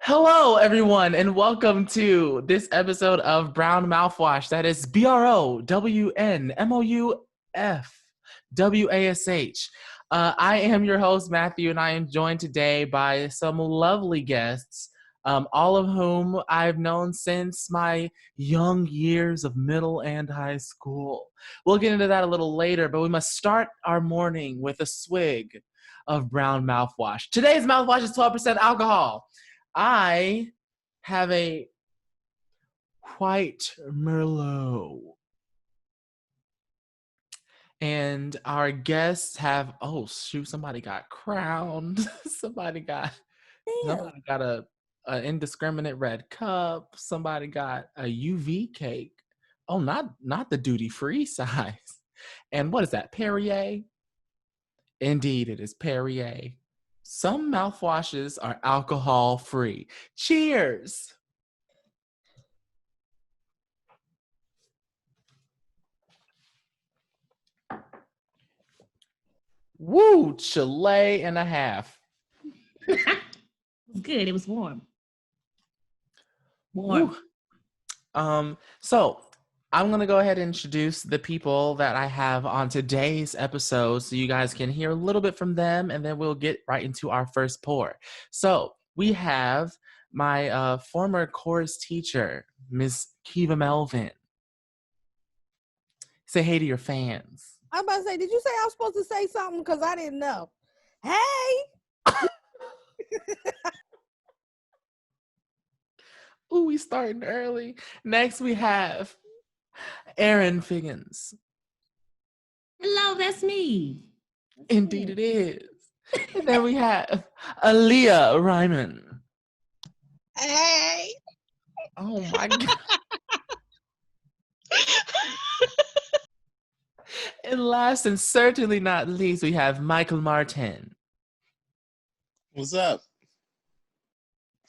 Hello, everyone, and welcome to this episode of Brown Mouthwash. That is BROWNMOUFWASH. I am your host, Matthew, and I am joined today by some lovely guests, all of whom I've known since my young years of middle and high school. We'll get into that a little later, but we must start our morning with a swig of brown mouthwash. Today's mouthwash is 12% alcohol. I have a white Merlot. And our guests have, oh shoot, somebody got crowned. somebody got a indiscriminate red cup. Somebody got a UV cake. Oh, not the duty-free size. And what is that, Perrier? Indeed, it is Perrier. Some mouthwashes are alcohol-free. Cheers! Woo! Chile and a half. It was good. It was warm. Warm. So I'm going to go ahead and introduce the people that I have on today's episode so you guys can hear a little bit from them, and then we'll get right into our first pour. So we have my former chorus teacher, Miss Keva Melvin. Say hey to your fans. I'm about to say, did you say I was supposed to say something? Because I didn't know. Hey! Ooh, we starting early. Next, we have Erin Figgins. Hello, that's me. Indeed, it is. And then we have Aleia Ryman. Hey! Oh my God. And last and certainly not least, we have Michael Martin. What's up?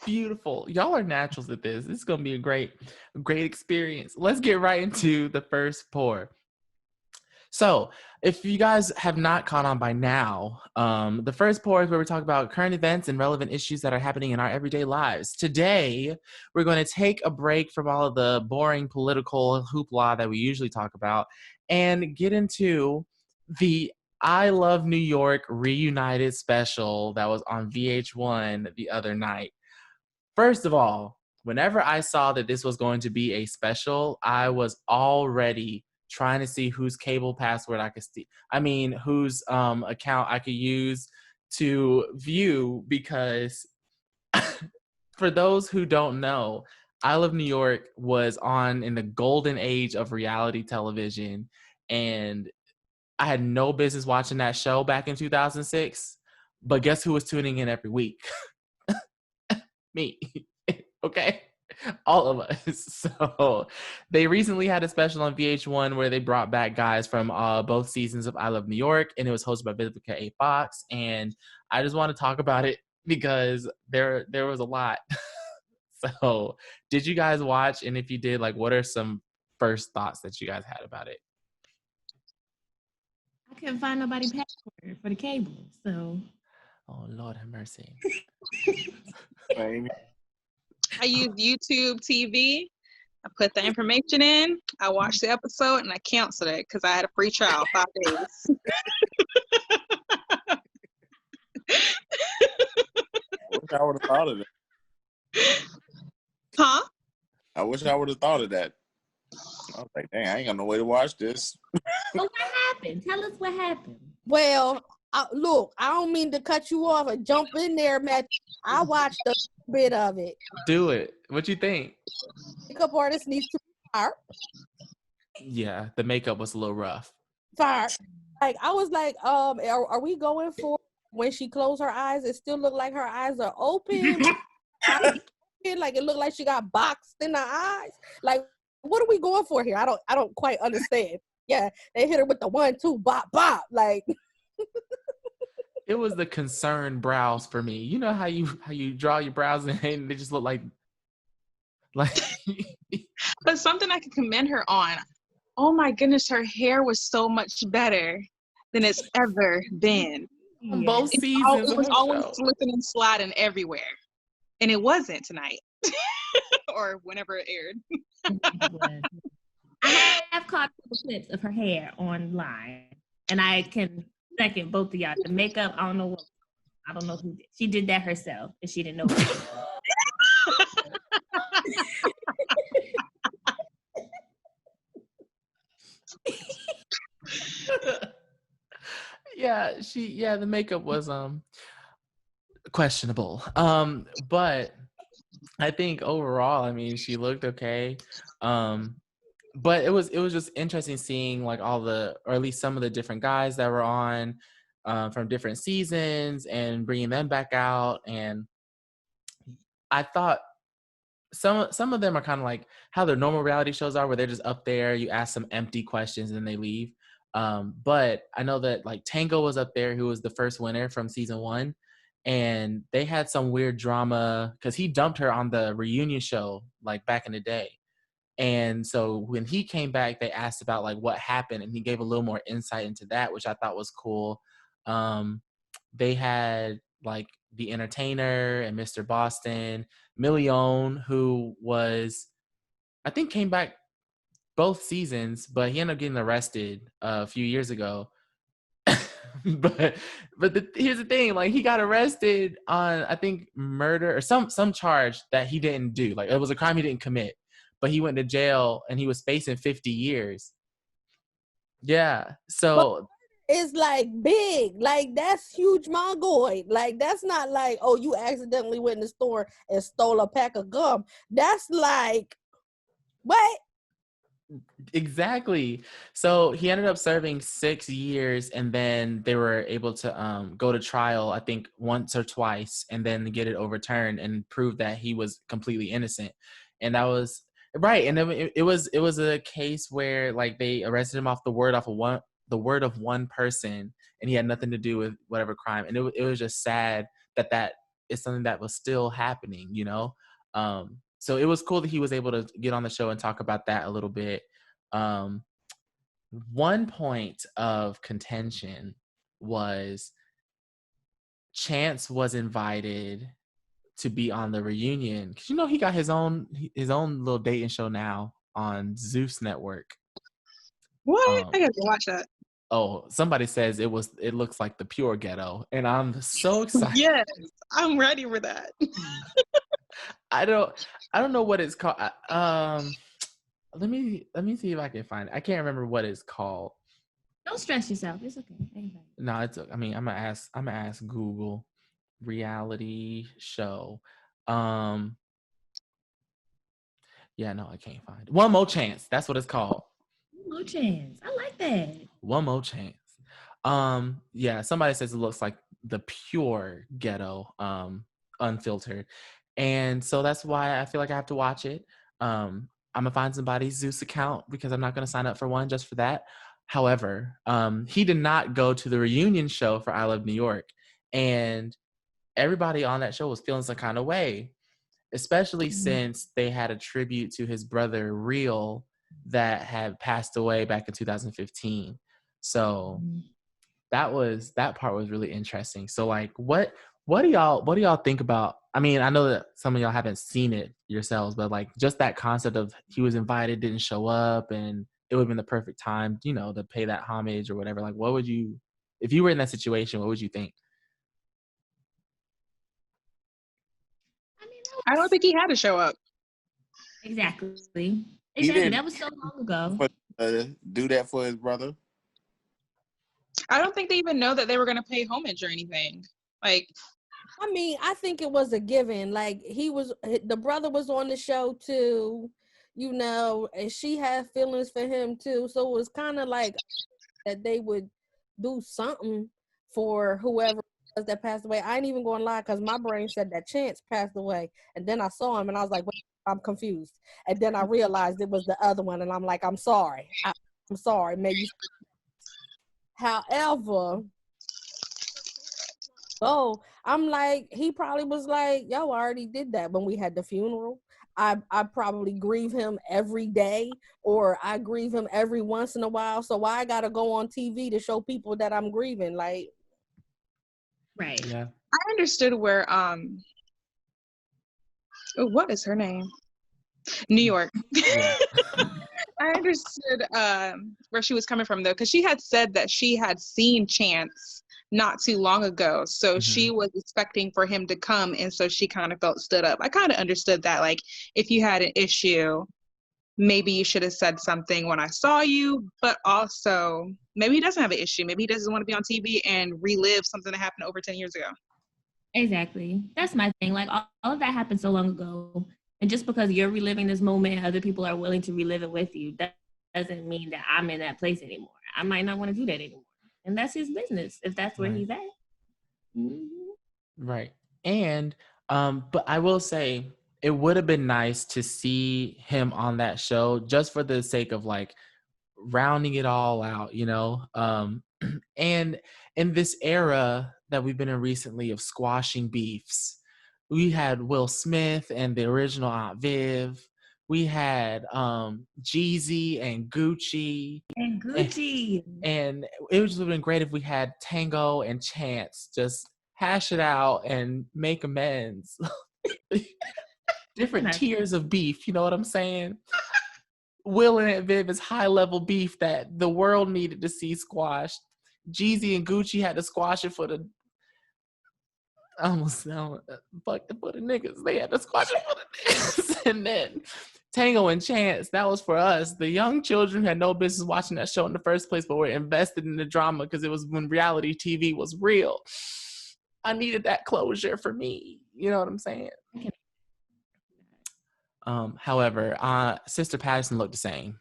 Beautiful. Y'all are naturals at this. This is going to be a great experience. Let's get right into the first pour. So, if you guys have not caught on by now, the first pour is where we talk about current events and relevant issues that are happening in our everyday lives. Today, we're going to take a break from all of the boring political hoopla that we usually talk about and get into the I Love New York Reunited special that was on VH1 the other night. First of all, whenever I saw that this was going to be a special, I was already trying to see whose cable password I could see. I mean, whose account I could use to view, because for those who don't know, I Love New York was on in the golden age of reality television, and I had no business watching that show back in 2006. But guess who was tuning in every week? Me. Okay? All of us. So they recently had a special on VH1 where they brought back guys from both seasons of I Love New York, and it was hosted by Vivica A. Fox. And I just want to talk about it because there was a lot. So did you guys watch? And if you did, like, what are some first thoughts that you guys had about it? I couldn't find nobody password for the cable, so. Oh, Lord have mercy. I use YouTube TV. I put the information in. I watched the episode and I canceled it because I had a free trial, 5 days. I wish I would have thought of that. Huh? I wish I would have thought of that. I was like, dang, I ain't got no way to watch this. So what happened? Tell us what happened. Well, look, I don't mean to cut you off or jump in there, Matt. I watched a bit of it. Do it. What you think? Makeup artist needs to be fired. Yeah, the makeup was a little rough. Fired. Like, I was like, are we going for when she closed her eyes, it still looked like her eyes are open? Like it looked like she got boxed in the eyes. Like, what are we going for here? I don't quite understand. Yeah, they hit her with the 1-2 bop bop. Like it was the concerned brows for me. You know how you draw your brows and they just look like But something I can commend her on. Oh my goodness, her hair was so much better than it's ever been. Both seasons. It was always slipping and sliding everywhere. and it wasn't tonight or whenever it aired. I have caught a couple clips of her hair online, and I can second both of y'all. The makeup, I don't know who did. She did that herself, and she didn't know. Yeah, the makeup was questionable. But I think overall, I mean, she looked okay. But it was just interesting seeing like all the, or at least some of the different guys that were on from different seasons and bringing them back out. And I thought some of them are kind of like how their normal reality shows are, where they're just up there, you ask some empty questions and then they leave. But I know that like Tango was up there, who was the first winner from season 1, and they had some weird drama because he dumped her on the reunion show like back in the day. And so when he came back, they asked about like what happened, and he gave a little more insight into that, which I thought was cool. They had like the Entertainer and Mr. Boston, Million, who was, I think, came back both seasons, but he ended up getting arrested a few years ago. but here's the thing, like he got arrested on, I think, murder or some charge that he didn't do. Like it was a crime he didn't commit, but he went to jail and he was facing 50 years. Yeah. So it's like big, like that's huge mongoloid. Like that's not like, oh, you accidentally went in the store and stole a pack of gum. That's like, what? exactly. So he ended up serving 6 years, and then they were able to go to trial, I think once or twice, and then get it overturned and prove that he was completely innocent. And that was right. And then it was a case where like they arrested him off the word of one person, and he had nothing to do with whatever crime. And it was just sad that is something that was still happening, you know. So it was cool that he was able to get on the show and talk about that a little bit. One point of contention was Chance was invited to be on the reunion, because you know he got his own little dating show now on Zeus Network. What? I gotta watch that. Oh, somebody says it looks like the pure ghetto, and I'm so excited. Yes, I'm ready for that. I don't know what it's called. Let me see if I can find it. I can't remember what it's called. Don't stress yourself. It's okay. No, I mean, I'm gonna ask Google reality show. Yeah, no, I can't find it. One More Chance. That's what it's called. One More Chance. I like that. One More Chance. Yeah, somebody says it looks like the pure ghetto, unfiltered. And so that's why I feel like I have to watch it. I'm gonna find somebody's Zeus account because I'm not gonna sign up for one just for that. However, he did not go to the reunion show for I Love New York, and everybody on that show was feeling some kind of way, especially since they had a tribute to his brother Real that had passed away back in 2015. So that part was really interesting. So like what do y'all think about, I mean, I know that some of y'all haven't seen it yourselves, but like just that concept of he was invited, didn't show up, and it would have been the perfect time, you know, to pay that homage or whatever. Like what would you, if you were in that situation, what would you think? I don't think he had to show up. Exactly. didn't- That was so long ago. Do that for his brother. I don't think they even know that they were gonna pay homage or anything. Like, I mean, I think it was a given. Like the brother was on the show too, you know, and she had feelings for him too. So it was kind of like that they would do something for whoever it was that passed away. I ain't even going to lie, because my brain said that Chance passed away, and then I saw him and I was like, wait, I'm confused. And then I realized it was the other one, and I'm like, I'm sorry. I'm sorry. Maybe. However, so I'm like, he probably was like, yo, I already did that when we had the funeral. I probably grieve him every day, or I grieve him every once in a while. So why I gotta go on TV to show people that I'm grieving? Like, Right. Yeah. I understood where Oh, what is her name? New York. Yeah. I understood where she was coming from though, because she had said that she had seen Chance not too long ago, so she was expecting for him to come, and so she kind of felt stood up. I kind of understood that, like, if you had an issue, maybe you should have said something when I saw you, but also maybe he doesn't have an issue. Maybe he doesn't want to be on TV and relive something that happened over 10 years ago. Exactly. That's my thing. Like all of that happened so long ago. And just because you're reliving this moment, other people are willing to relive it with you. That doesn't mean that I'm in that place anymore. I might not want to do that anymore. And that's his business if that's where he's at. Right. And but I will say it would have been nice to see him on that show just for the sake of like rounding it all out, you know? And in this era that we've been in recently of squashing beefs, we had Will Smith and the original Aunt Viv. We had Jeezy and Gucci. And Gucci. And it would have been great if we had Tango and Chance just hash it out and make amends. Different tiers of beef, you know what I'm saying? Will and Aunt Viv is high level beef that the world needed to see squashed. Jeezy and Gucci had to squash it for the fuck for the niggas. They had to squash it for the niggas. And then Tango and Chance, that was for us. The young children had no business watching that show in the first place, but were invested in the drama because it was when reality TV was real. I needed that closure for me. You know what I'm saying? However, Sister Patterson looked the same.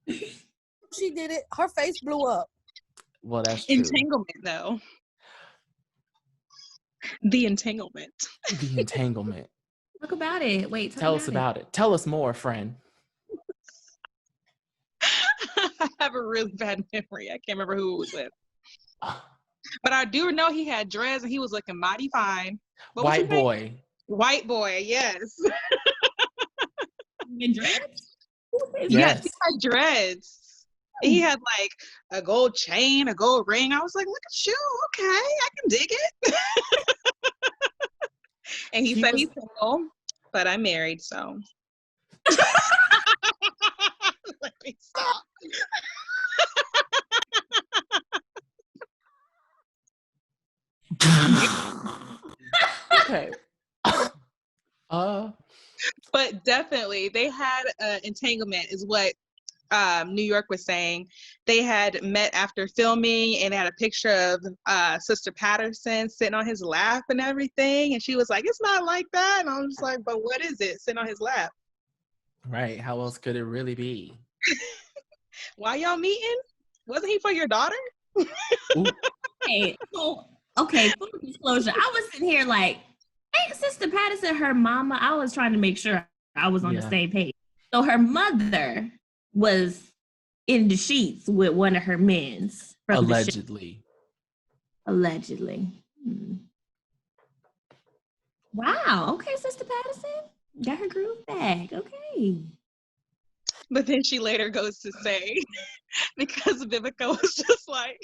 She did it. Her face blew up. Well, that's true. Entanglement, though. The entanglement. The entanglement. Talk about it. Wait, tell us about it. Tell us more, friend. I have a really bad memory. I can't remember who it was with. But I do know he had dreads and he was looking mighty fine. White boy. White boy, yes. Dreads? Yes, he had dreads. He had like a gold chain, a gold ring. I was like, look at you. Okay, I can dig it. And he said he's single, but I'm married, so. Let me stop. Okay. But definitely, they had entanglement, is what New York was saying. They had met after filming, and they had a picture of Sister Patterson sitting on his lap and everything. And she was like, "It's not like that." And I was just like, "But what is it? Sitting on his lap?" Right. How else could it really be? Why y'all meeting? Wasn't he for your daughter? Hey, okay, full disclosure. I was sitting here like, ain't Sister Patterson her mama? I was trying to make sure I was on the same page. So her mother was in the sheets with one of her men's. Allegedly. Allegedly. Wow. Okay, Sister Patterson. Got her groove back. Okay. But then she later goes to say, because Vivica was just like,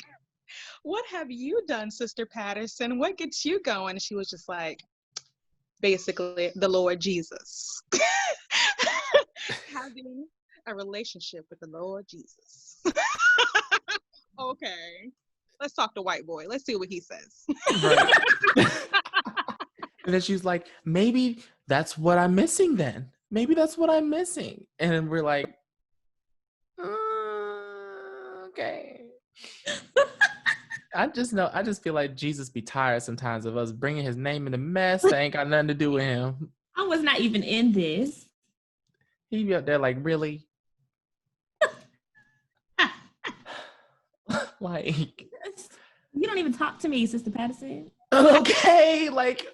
what have you done, Sister Patterson? What gets you going? And she was just like, basically, the Lord Jesus. Having a relationship with the Lord Jesus. Okay. Let's talk to white boy. Let's see what he says. Right. And then she's like, maybe that's what I'm missing then. Maybe that's what I'm missing. And we're like, okay. I just feel like Jesus be tired sometimes of us bringing his name in a mess that ain't got nothing to do with him. I was not even in this. He be up there like, really? Like, you don't even talk to me, Sister Patterson. Okay, like,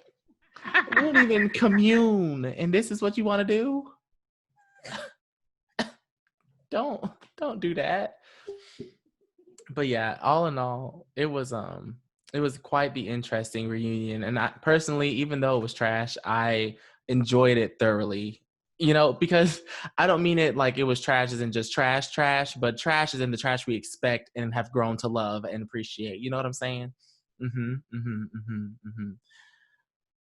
we don't even commune, and this is what you want to do? Don't do that. But yeah, all in all, it was quite the interesting reunion, and I personally, even though it was trash, I enjoyed it thoroughly. You know, because I don't mean it like it was trash as in just trash, but trash is in the trash we expect and have grown to love and appreciate. You know what I'm saying?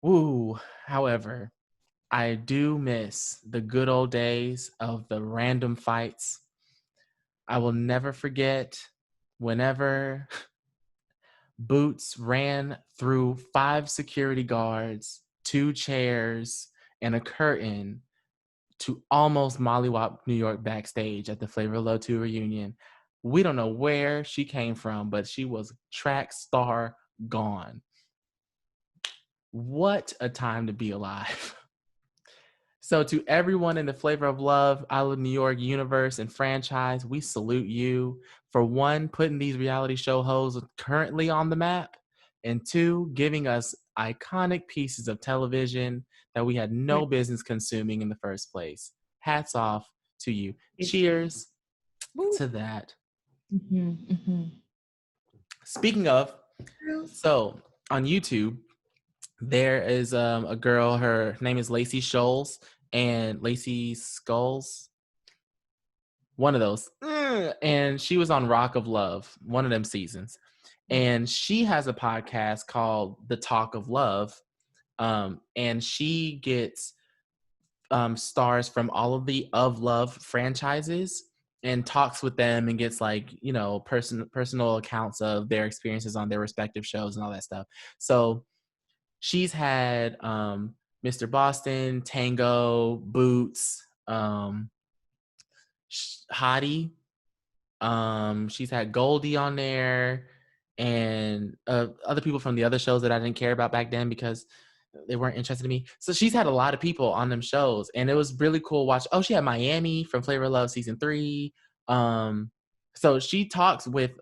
Woo. However, I do miss the good old days of the random fights. I will never forget whenever Boots ran through 5 security guards, 2 chairs, and a curtain to almost mollywop New York backstage at the Flavor of Love 2 reunion. We don't know where she came from, but she was track star gone. What a time to be alive. So to everyone in the Flavor of Love, I Love New York universe and franchise, we salute you for 1, putting these reality show hosts currently on the map, and 2, giving us iconic pieces of television that we had no business consuming in the first place. Hats off to you. Cheers to that. Speaking of, so on YouTube, there is a girl, her name is Lacey Scholes, and Lacey Skulls, one of those. And she was on Rock of Love, one of them seasons. And she has a podcast called The Talk of Love. And she gets stars from all of the Of Love franchises and talks with them and gets like, you know, personal accounts of their experiences on their respective shows and all that stuff. So she's had Mr. Boston, Tango, Boots, Hottie. She's had Goldie on there, and other people from the other shows that I didn't care about back then because they weren't interested in me. So she's had a lot of people on them shows, and it was really cool watch. Oh, she had Miami from Flavor of Love season 3. So she talks with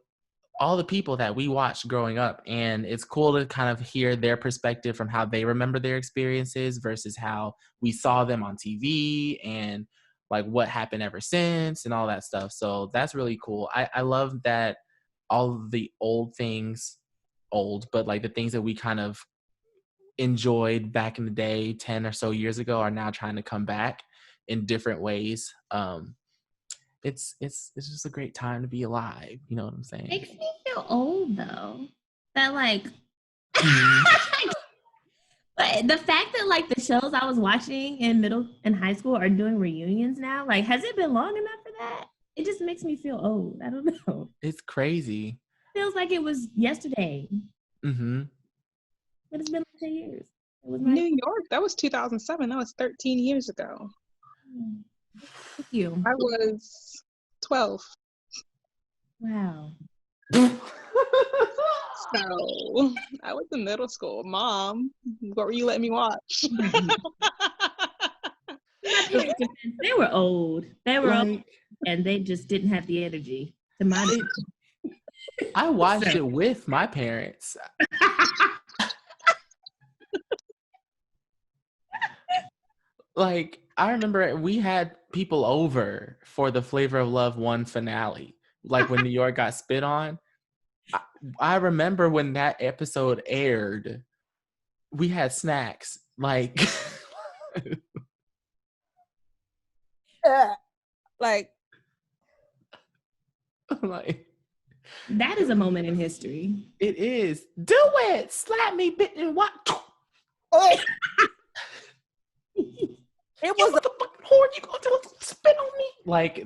all the people that we watched growing up, and it's cool to kind of hear their perspective from how they remember their experiences versus how we saw them on TV and like what happened ever since and all that stuff. So that's really cool. I love that all of the old things, but like the things that we kind of enjoyed back in the day 10 or so years ago are now trying to come back in different ways. It's just a great time to be alive. You know what I'm saying? Makes me feel old though. That like, but the fact that like the shows I was watching in middle and high school are doing reunions now, like, has it been long enough for that? It just makes me feel old. I don't know. It's crazy. Feels like it was yesterday. Mm-hmm. But it's been like 10 years. It was New York, that was 2007. That was 13 years ago. Thank you. I was 12. Wow. So I was in middle school. Mom, what were you letting me watch? They were old. They were old, and they just didn't have the energy to mind. I watched it with my parents. Like, I remember we had people over for the Flavor of Love 1 finale, like when New York got spit on. I remember when that episode aired, we had snacks. Like, like that is a moment in history. It is. Do it. Slap me, bit and what? It was a fucking whore. You gonna tell us to spit on me? Like,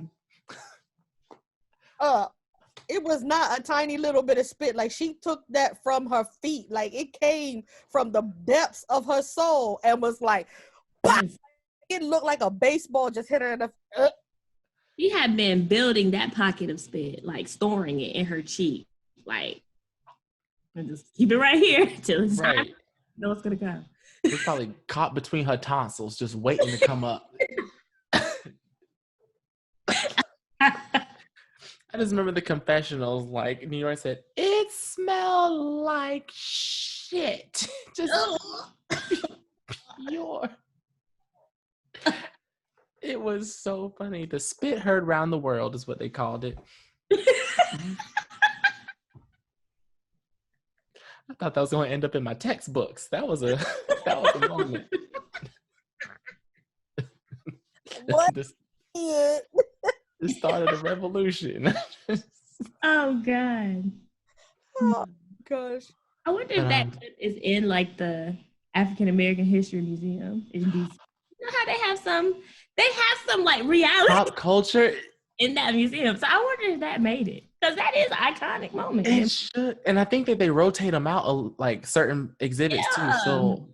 it was not a tiny little bit of spit. Like, she took that from her feet. Like, it came from the depths of her soul and was like, bah! It looked like a baseball just hit her in the. She had been building that pocket of spit, like storing it in her cheek, like, and just keep it right here till it's time. No, it's gonna come. It was probably caught between her tonsils, just waiting to come up. I just remember the confessionals, like New York said, it smelled like shit. Just pure. It was so funny. The spit heard round the world is what they called it. I thought that was going to end up in my textbooks. That was a moment. What? It started a revolution. Oh God. Oh gosh. I wonder if that clip is in like the African American History Museum in DC. have some like reality Pop culture. in that museum. So I wonder if that made it, because that is an iconic moment. It should, and I think that they rotate them out like certain exhibits too. So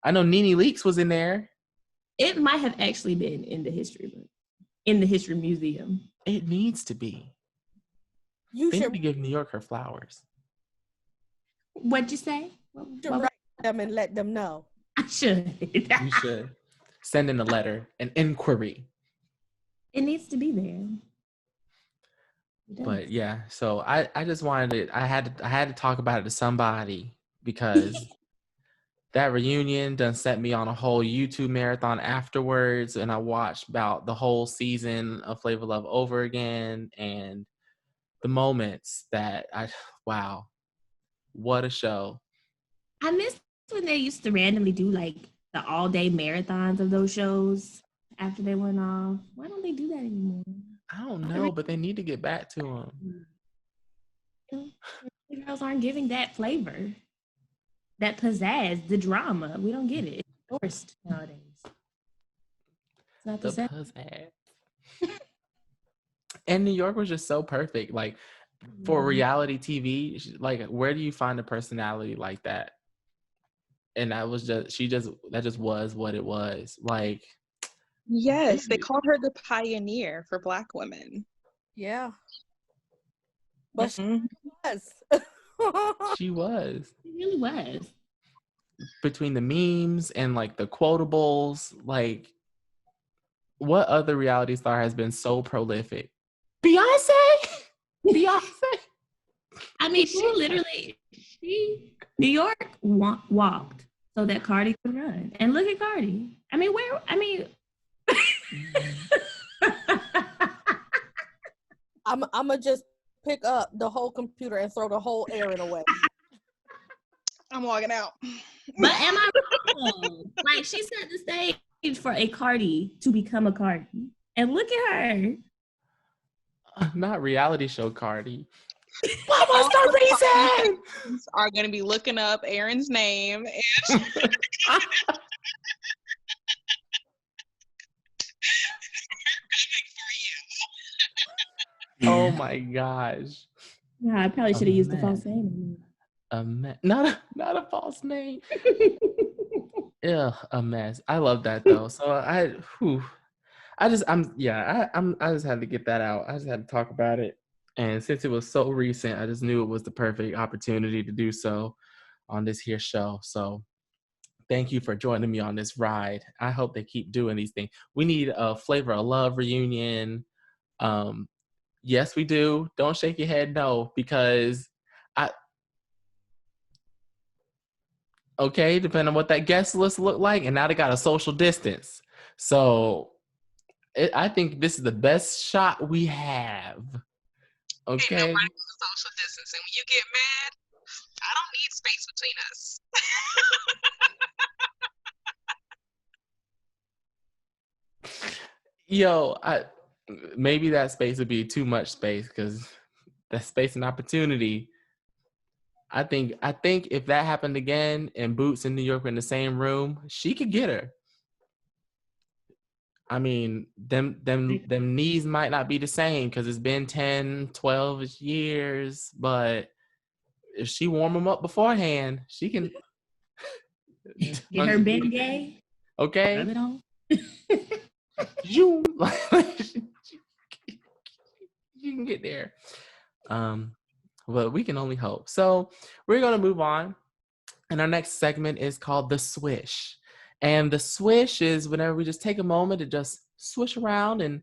I know Nene Leakes was in there. It might have actually been in the history book, in the history museum. It needs to be. They need to give New York her flowers. What'd you say? Write them and let them know. I should. You should send in a letter, an inquiry. It needs to be there. But yeah, so I just wanted it. I had to talk about it to somebody, because that reunion done set me on a whole YouTube marathon afterwards, and I watched about the whole season of Flavor Love over again, and the moments that wow, what a show. I miss when they used to randomly do like the all-day marathons of those shows after they went off. Why don't they do that anymore? I don't know, but they need to get back to them. The girls aren't giving that flavor, that pizzazz, the drama. We don't get it. It's forced nowadays. It's not the same. Pizzazz. And New York was just so perfect. Like, for reality TV, like, where do you find a personality like that? And that was just, that just was what it was. Like, yes, they called her the pioneer for Black women. Yeah. But she was. She was. It really was. Between the memes and like the quotables, like, what other reality star has been so prolific? Beyonce? I mean, New York walked so that Cardi could run. And look at Cardi. I'm gonna just pick up the whole computer and throw the whole Erin away. I'm logging out. But am I wrong? Like, she set the stage for a Cardi to become a Cardi. And look at her. Not reality show Cardi. What was the reason? Are going to be looking up Erin's name. And oh my gosh. Yeah, I probably should have used the false name. Not a false name. Ugh, a mess. I love that though. So I just had to get that out. I just had to talk about it. And since it was so recent, I just knew it was the perfect opportunity to do so on this here show. So thank you for joining me on this ride. I hope they keep doing these things. We need a Flavor of Love reunion. Yes, we do. Don't shake your head no, because depending on what that guest list looked like, and now they got a social distance. So I think this is the best shot we have. Okay. Ain't nobody social distancing. When you get mad, I don't need space between us. Yo, maybe that space would be too much space, because that space and opportunity. I think if that happened again and Boots in New York were in the same room, she could get her. I mean, them knees might not be the same because it's been 10, 12 years, but if she warm them up beforehand, she can get her Bengay. Okay. Rub it on. You can get there. But we can only hope. So we're going to move on. And our next segment is called The Swish. And the swish is whenever we just take a moment to just swish around and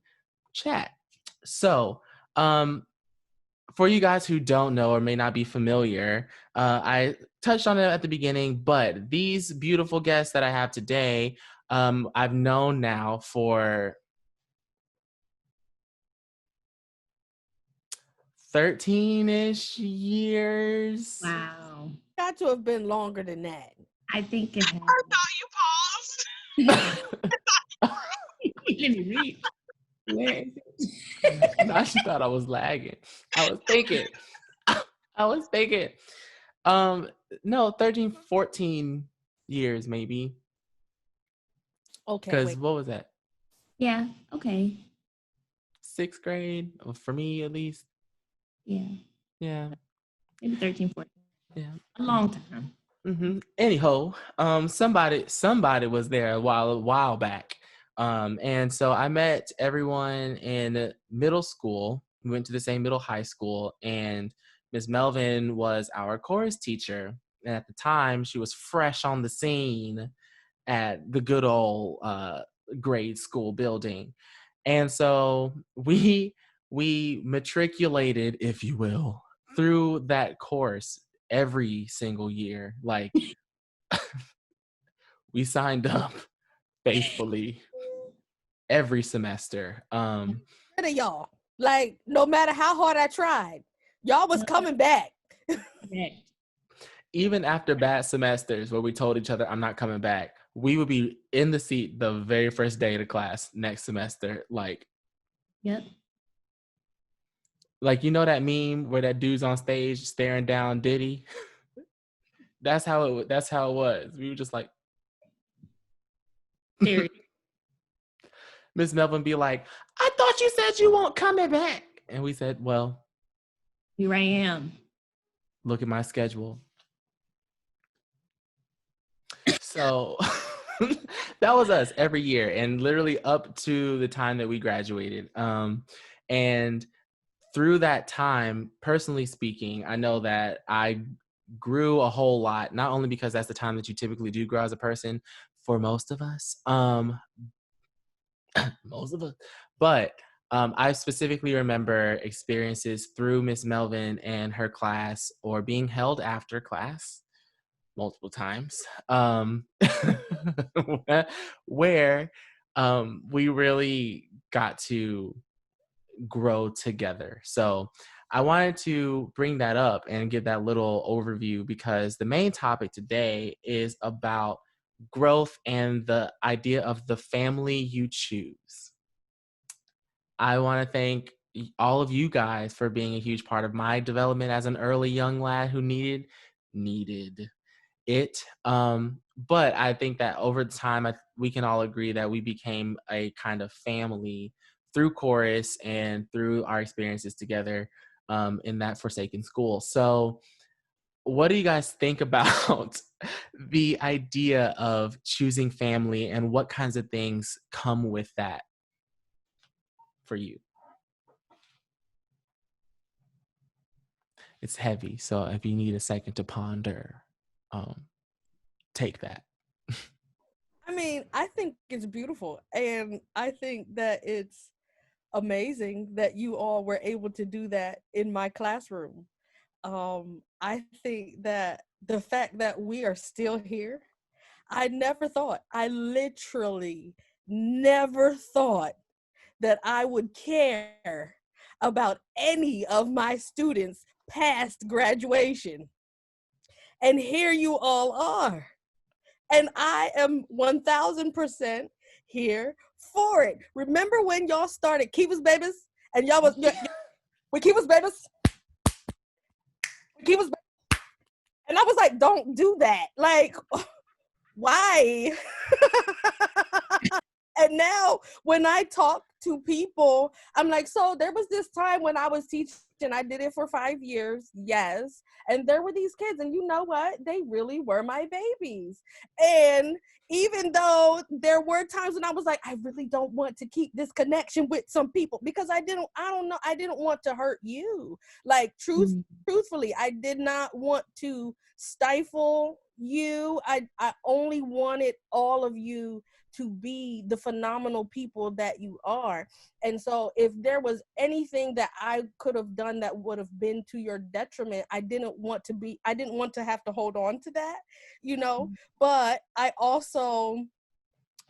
chat. So for you guys who don't know or may not be familiar, I touched on it at the beginning, but these beautiful guests that I have today, I've known now for 13-ish years. Wow. Got to have been longer than that. I think it has. I thought you paused. Let me read. Where is it? Now she thought I was lagging. I was thinking. No, 13, 14 years maybe. Okay, Because wait. what was that? Yeah. Okay. 6th grade, for me at least. Yeah. Yeah. Maybe 13, 14. Yeah. A long time. Anyhow, somebody was there a while back. And so I met everyone in middle school. We went to the same high school, and Miss Melvin was our chorus teacher. And at the time, she was fresh on the scene at the good old grade school building. And so we matriculated, if you will, through that course every single year. Like, we signed up faithfully every semester. Rid of y'all. Like, no matter how hard I tried, y'all was coming back. Yeah. Even after bad semesters where we told each other, I'm not coming back, we would be in the seat the very first day of class next semester. Yep. Like, you know that meme where that dude's on stage staring down Diddy? That's how it was. We were just like, Serious. Miss Melvin be like, I thought you said you won't coming back. And we said, well, Here I am. look at my schedule. So that was us every year, and literally up to the time that we graduated. And through that time, personally speaking, I know that I grew a whole lot, not only because that's the time that you typically do grow as a person for most of us, but I specifically remember experiences through Miss Melvin and her class, or being held after class multiple times, where we really got to grow together. So I wanted to bring that up and give that little overview, because the main topic today is about growth and the idea of the family you choose. I want to thank all of you guys for being a huge part of my development as an early young lad who needed it. But I think that over time, we can all agree that we became a kind of family through chorus and through our experiences together in that Forsaken school. So what do you guys think about the idea of choosing family, and what kinds of things come with that for you? It's heavy, so if you need a second to ponder, take that. I mean, I think it's beautiful. And I think that it's amazing that you all were able to do that in my classroom. I think that the fact that we are still here, I never thought, I literally never thought that I would care about any of my students past graduation. And here you all are. And I am 1000% here for it. Remember when y'all started Keva's Babies? And y'all was, with Keva's Babies? Keva's Babies? And I was like, don't do that. Like, why? And now when I talk to people, I'm like, so there was this time when I was teaching, I did it for 5 years, yes. And there were these kids, and you know what? They really were my babies. And even though there were times when I was like, I really don't want to keep this connection with some people, because I didn't want to hurt you. Like, truthfully, I did not want to stifle you. I only wanted all of you to be the phenomenal people that you are. And so if there was anything that I could have done that would have been to your detriment, I didn't want to have to hold on to that, but I also,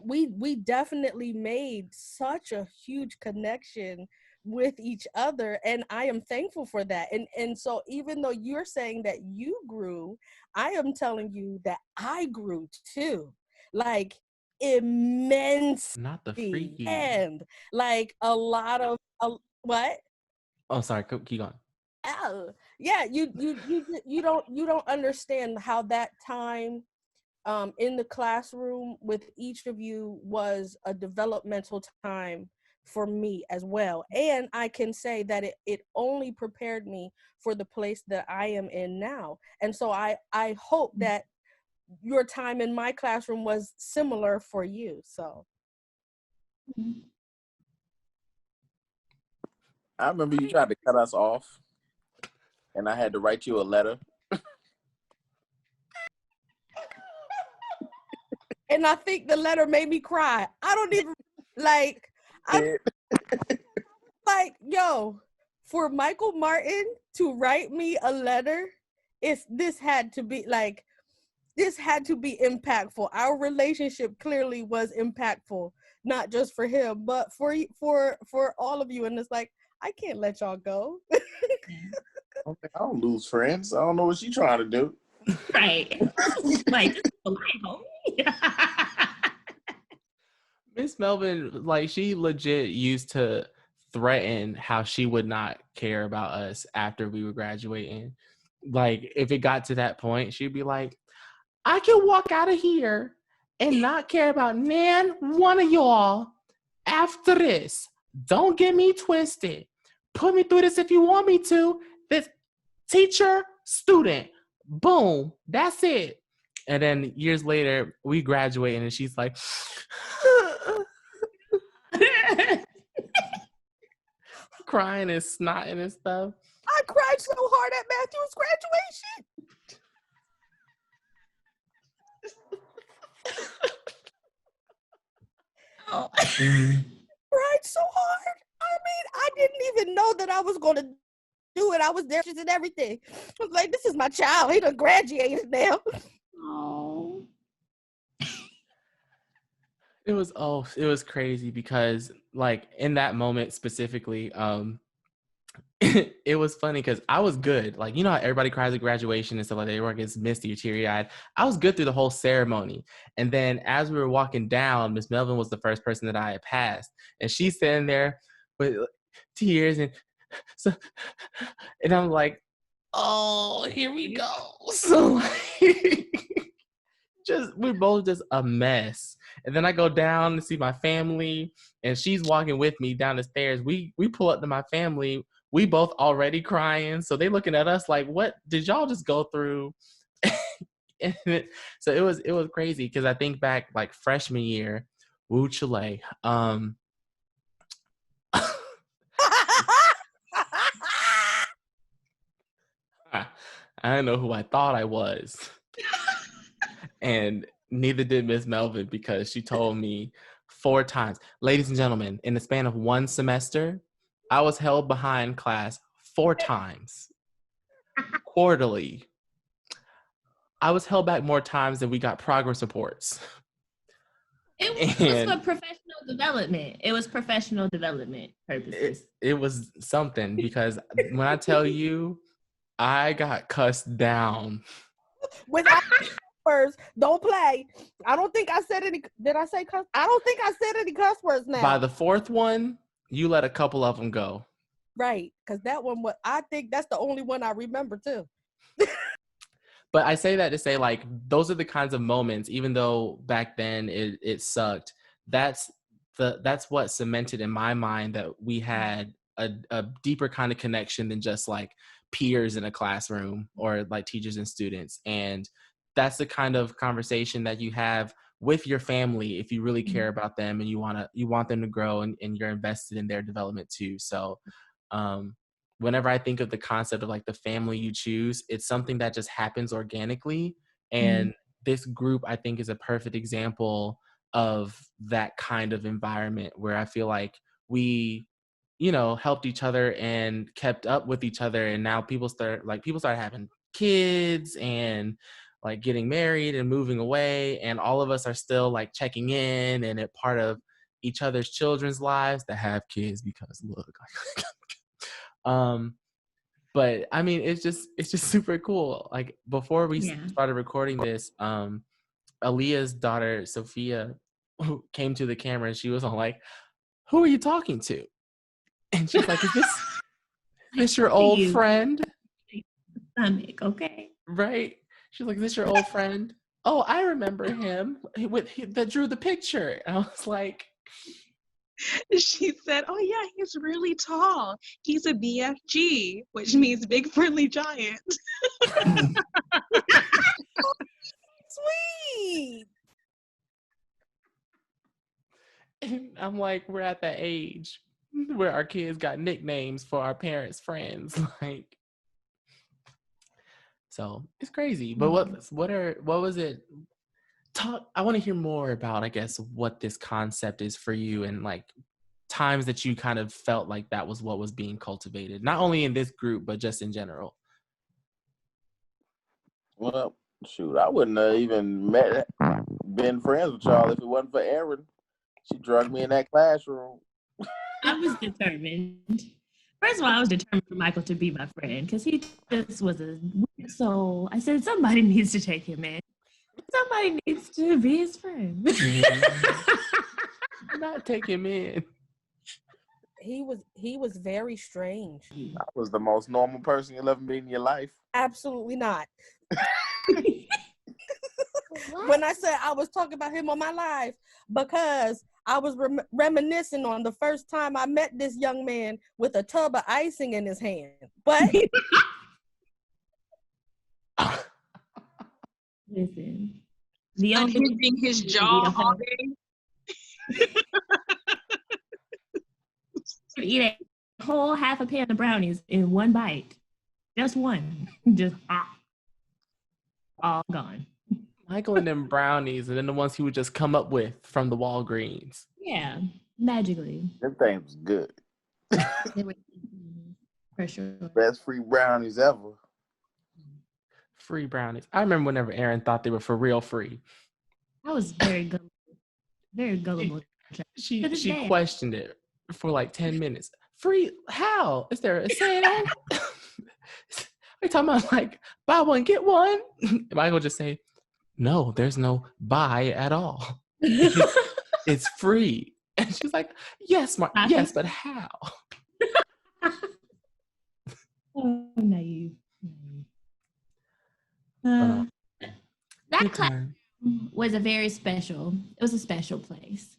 we definitely made such a huge connection with each other, and I am thankful for that. And so even though you're saying that you grew, I am telling you that I grew too. Like, immensely. Not the freaky. And like a lot of what? Oh, sorry. Keep going. Oh, yeah. You don't understand how that time in the classroom with each of you was a developmental time for me as well. And I can say that it only prepared me for the place that I am in now. And so I hope that your time in my classroom was similar for you. So I remember you tried to cut us off, and I had to write you a letter. and I think the letter made me cry. I don't even like yo, for Michael Martin to write me a letter, this had to be impactful. Our relationship clearly was impactful, not just for him, but for all of you. And it's like, I can't let y'all go. I don't lose friends. I don't know what she's trying to do. Right. Like, this is polite, homie. Miss Melvin, like, she legit used to threaten how she would not care about us after we were graduating. Like, if it got to that point, she'd be like, I can walk out of here and not care about one of y'all after this. Don't get me twisted. Put me through this if you want me to. This teacher, student, boom, that's it. And then years later, we graduate and she's like, crying and snotting and stuff. I cried so hard at Matthew's graduation. Oh. Cried so hard. I mean, I didn't even know that I was going to do it. I was there and everything. I was like, this is my child. He done graduated now. Oh. It was crazy because, like, in that moment specifically, it was funny because I was good. Like, you know how everybody cries at graduation and stuff like that, everyone gets misty or teary-eyed. I was good through the whole ceremony. And then as we were walking down, Miss Melvin was the first person that I had passed. And she's standing there with tears and I'm like, oh, here we go. So like, we're both just a mess. And then I go down to see my family and she's walking with me down the stairs. We pull up to my family. We both already crying. So they looking at us like, what did y'all just go through? So it was crazy because I think back like freshman year, Woo Chile. I don't know who I thought I was. And neither did Miss Melvin because she told me 4 times. Ladies and gentlemen, in the span of 1 semester, I was held behind class 4 times. Quarterly. I was held back more times than we got progress reports. It was for professional development. It was professional development purposes. It was something because when I tell you, I got cussed down. Without words, don't play. I don't think I said any. Did I say cuss? I don't think I said any cuss words now. By the 4th one, you let a couple of them go. Right, because that one, I think that's the only one I remember too. But I say that to say, like, those are the kinds of moments, even though back then it sucked, that's what cemented in my mind that we had a deeper kind of connection than just like peers in a classroom or like teachers and students. And that's the kind of conversation that you have with your family if you really care about them and you want them to grow and you're invested in their development too. So whenever I think of the concept of like the family you choose, it's something that just happens organically. And this group, I think, is a perfect example of that kind of environment where I feel like we, helped each other and kept up with each other. And now people start having kids and like getting married and moving away. And all of us are still like checking in and a part of each other's children's lives that have kids because look, but I mean, it's just super cool. Like before we started recording this, Aleia's daughter, Sophia, who came to the camera and she was all like, who are you talking to? And she's like, is this your old friend? Stomach, okay. Right. She's like, is this your old friend? oh, I remember him that drew the picture. And I was like, She said, oh yeah, he's really tall. He's a BFG, which means big friendly giant. Sweet. and I'm like, we're at that age where our kids got nicknames for our parents' friends. Like, so it's crazy. But what was it? I want to hear more about, I guess, what this concept is for you, and like times that you kind of felt like that was what was being cultivated, not only in this group, but just in general. Well, shoot, I wouldn't have even been friends with y'all if it wasn't for Erin. She drugged me in that classroom. I was determined. First of all, I was determined for Michael to be my friend because he just was a weird soul. I said, somebody needs to take him in. Somebody needs to be his friend. Not take him in. He was very strange. I was the most normal person you'll ever meet in your life. Absolutely not. When I said I was talking about him on my live, because I was reminiscing on the first time I met this young man with a tub of icing in his hand. But Listen, the only Unhinging his jaw all day. eat a whole half a pan of brownies in one bite. Just one. Just all gone. Michael and them brownies, and then the ones he would just come up with from the Walgreens. Yeah, magically. Them things was good. For sure. Best free brownies ever. Free brownies. I remember whenever Erin thought they were for real free. I was very gullible. Very gullible. She questioned it for like 10 minutes. Free? How? Is there a sale? Are you talking about like buy one, get one? And Michael just say, no, there's no buy at all. It's free. And she's like, yes, Mark, yes, but how? Oh, naive. That class was a very special, it was a special place.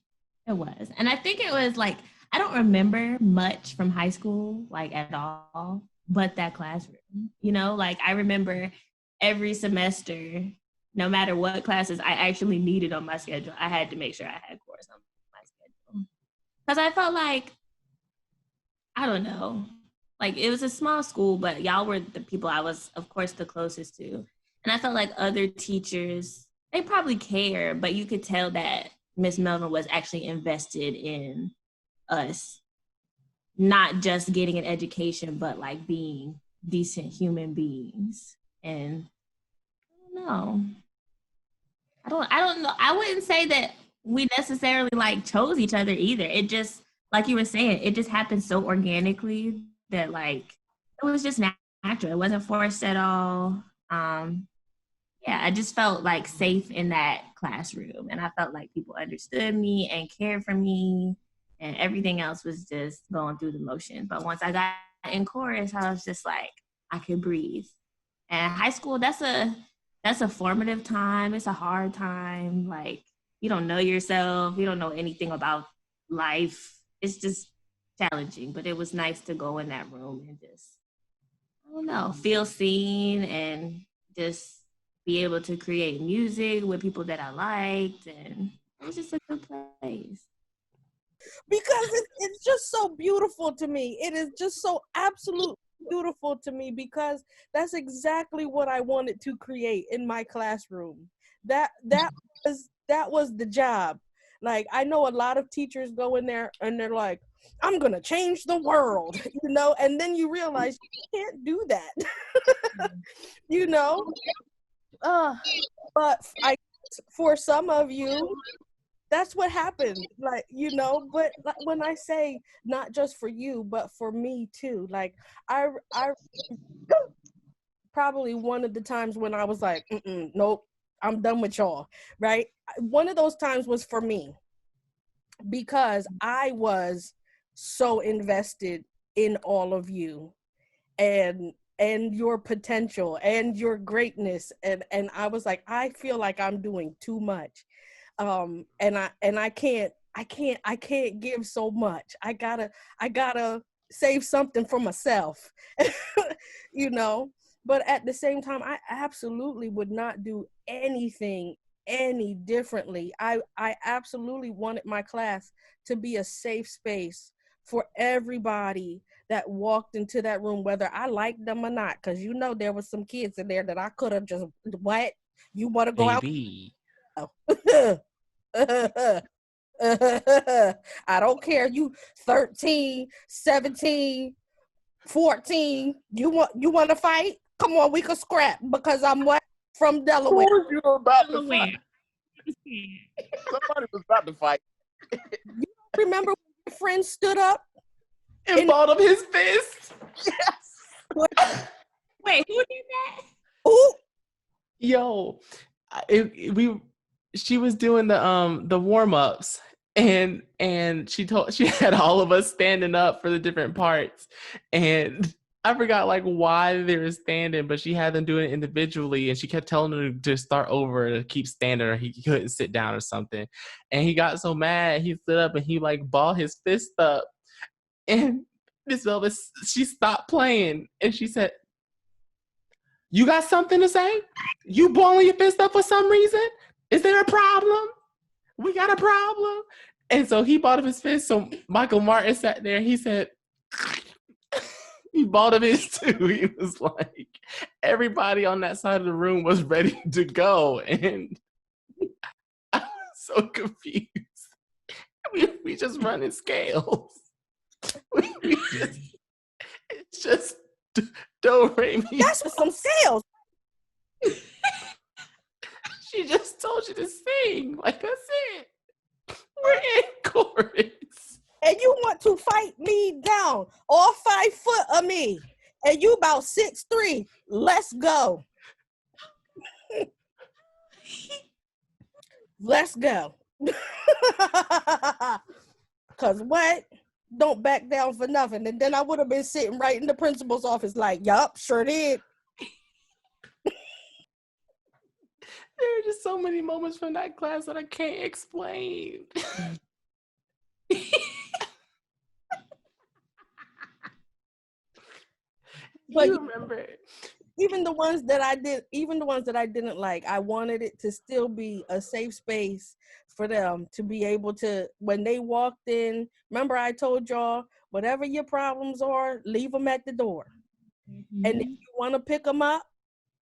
It was. And I think it was like, I don't remember much from high school, like at all, but that classroom, you know, like I remember every semester, no matter what classes I actually needed on my schedule, I had to make sure I had course on my schedule. Because I felt like, I don't know, like it was a small school, but y'all were the people I was, of course, the closest to. And I felt like other teachers, they probably care, but you could tell that Miss Melvin was actually invested in us, not just getting an education, but like being decent human beings. And I don't know. I don't know. I wouldn't say that we necessarily like chose each other either. It just, like you were saying, it just happened so organically that like it was just natural. It wasn't forced at all. Yeah, I just felt like safe in that classroom, and I felt like people understood me and cared for me, and everything else was just going through the motion. But once I got in chorus, I was just like, I could breathe. And high school, that's a formative time. It's a hard time. Like, you don't know yourself. You don't know anything about life. It's just challenging, but it was nice to go in that room and just, I don't know, feel seen and just be able to create music with people that I liked. And it was just a good place. Because it's just so beautiful to me. It is just so absolutely beautiful to me, because that's exactly what I wanted to create in my classroom. That was the job. Like, I know a lot of teachers go in there and they're like, I'm gonna change the world, you know, and then you realize you can't do that. You know. But for some of you, that's what happened, like, you know. But like, when I say not just for you, but for me too, like I probably one of the times when I was like, nope, I'm done with y'all, right? One of those times was for me, because I was so invested in all of you, and and your potential and your greatness. And I was like, I feel like I'm doing too much. And I can't give so much. I gotta save something for myself, you know. But at the same time, I absolutely would not do anything any differently. I absolutely wanted my class to be a safe space for everybody that walked into that room, whether I liked them or not. Because you know there was some kids in there that I could have just, what? You want to go Baby. out? I don't care. You 13, 17, 14. You want to fight? Come on, we can scrap because I'm what? From Delaware. You were about to Delaware. fight. Somebody was about to fight. You remember when your friend stood up And balled up his fist. Yes. Wait, who did that? Ooh, Yo, she was doing the warm-ups, and she had all of us standing up for the different parts, and I forgot like why they were standing, but she had them doing it individually, and she kept telling them to start over, to keep standing, or he couldn't sit down or something. And he got so mad, he stood up and he like balled his fist up. And Miss Velvet, she stopped playing and she said, "You got something to say? You balling your fist up for some reason? Is there a problem? We got a problem." And so he balled up his fist. So Michael Martin sat there. He said, he balled up his too. He was like, everybody on that side of the room was ready to go. And I was so confused. We just running scales. It's just do re mi. that's for some sales. She just told you to sing. Like, that's it. We're in chorus. And you want to fight me down, all 5 foot of me, and you about 6'3". Let's go. Let's go. Cause what? Don't back down for nothing. And then I would have been sitting right in the principal's office like, yup, sure did. There are just so many moments from that class that I can't explain. But you remember it. even the ones that I didn't like, I wanted it to still be a safe space for them to be able to, when they walked in, remember I told y'all, whatever your problems are, leave them at the door. Mm-hmm. And if you want to pick them up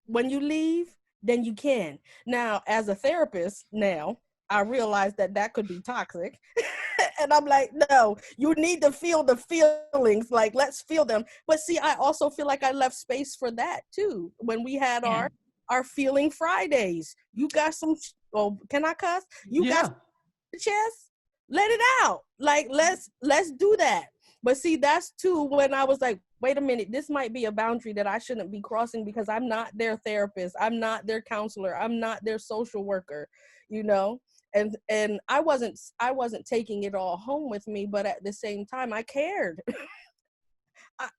when you leave, then you can. Now, as a therapist now, I realize that could be toxic. And I'm like, no, you need to feel the feelings. Like, let's feel them. But see, I also feel like I left space for that too. When we had our Feeling Fridays, you got some, oh, can I cuss? You got some chest? Let it out. Like, let's do that. But see, that's too when I was like, wait a minute, this might be a boundary that I shouldn't be crossing because I'm not their therapist. I'm not their counselor. I'm not their social worker, you know? And I wasn't taking it all home with me, but at the same time, I cared.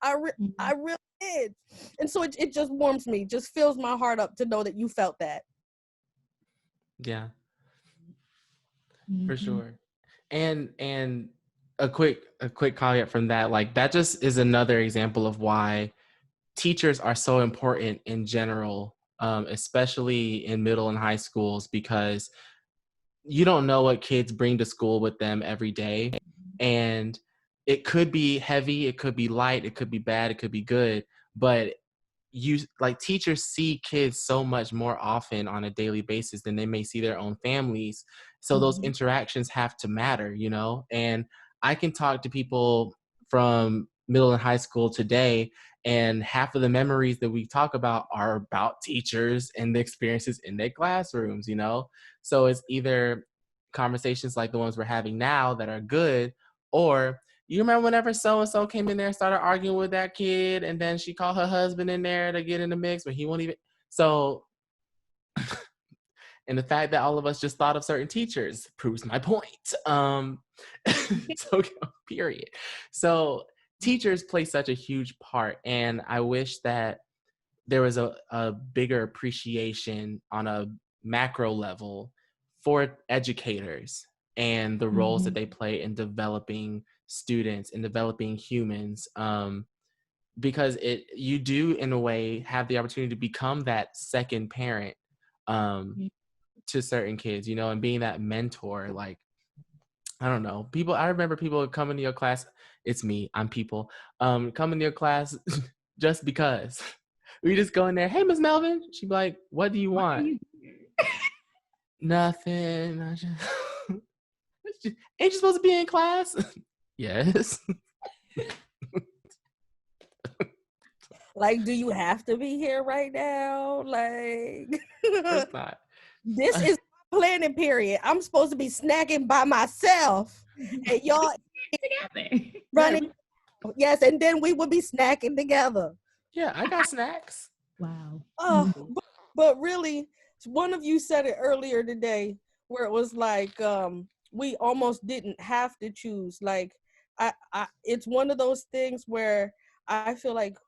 I really did. And so it just warms me, just fills my heart up to know that you felt that. Yeah, Mm-hmm. for sure. And a quick caveat from that, like that just is another example of why teachers are so important in general, especially in middle and high schools, because you don't know what kids bring to school with them every day. And it could be heavy, it could be light, it could be bad, it could be good. But teachers see kids so much more often on a daily basis than they may see their own families. So those interactions have to matter, you know? And I can talk to people from middle and high school today, and half of the memories that we talk about are about teachers and the experiences in their classrooms, you know? So it's either conversations like the ones we're having now that are good, or you remember whenever so-and-so came in there and started arguing with that kid, and then she called her husband in there to get in the mix, but he won't even. So, and the fact that all of us just thought of certain teachers proves my point. So, period. So teachers play such a huge part, and I wish that there was a bigger appreciation on a macro level for educators and the roles that they play in developing students and developing humans. Because you do, in a way, have the opportunity to become that second parent to certain kids, and being that mentor. Like, I don't know, I remember people coming to your class. It's me, I'm people. Coming to your class just because. We just go in there, hey, Miss Melvin. She'd be like, what do you want? Nothing. Ain't you supposed to be in class? Yes. Like, do you have to be here right now? Like, Not. This is my planning period. I'm supposed to be snacking by myself, and y'all together running. Yes, and then we would be snacking together. Yeah, I got snacks. Wow. But really, one of you said it earlier today, where it was like, we almost didn't have to choose. Like, it's one of those things where I feel like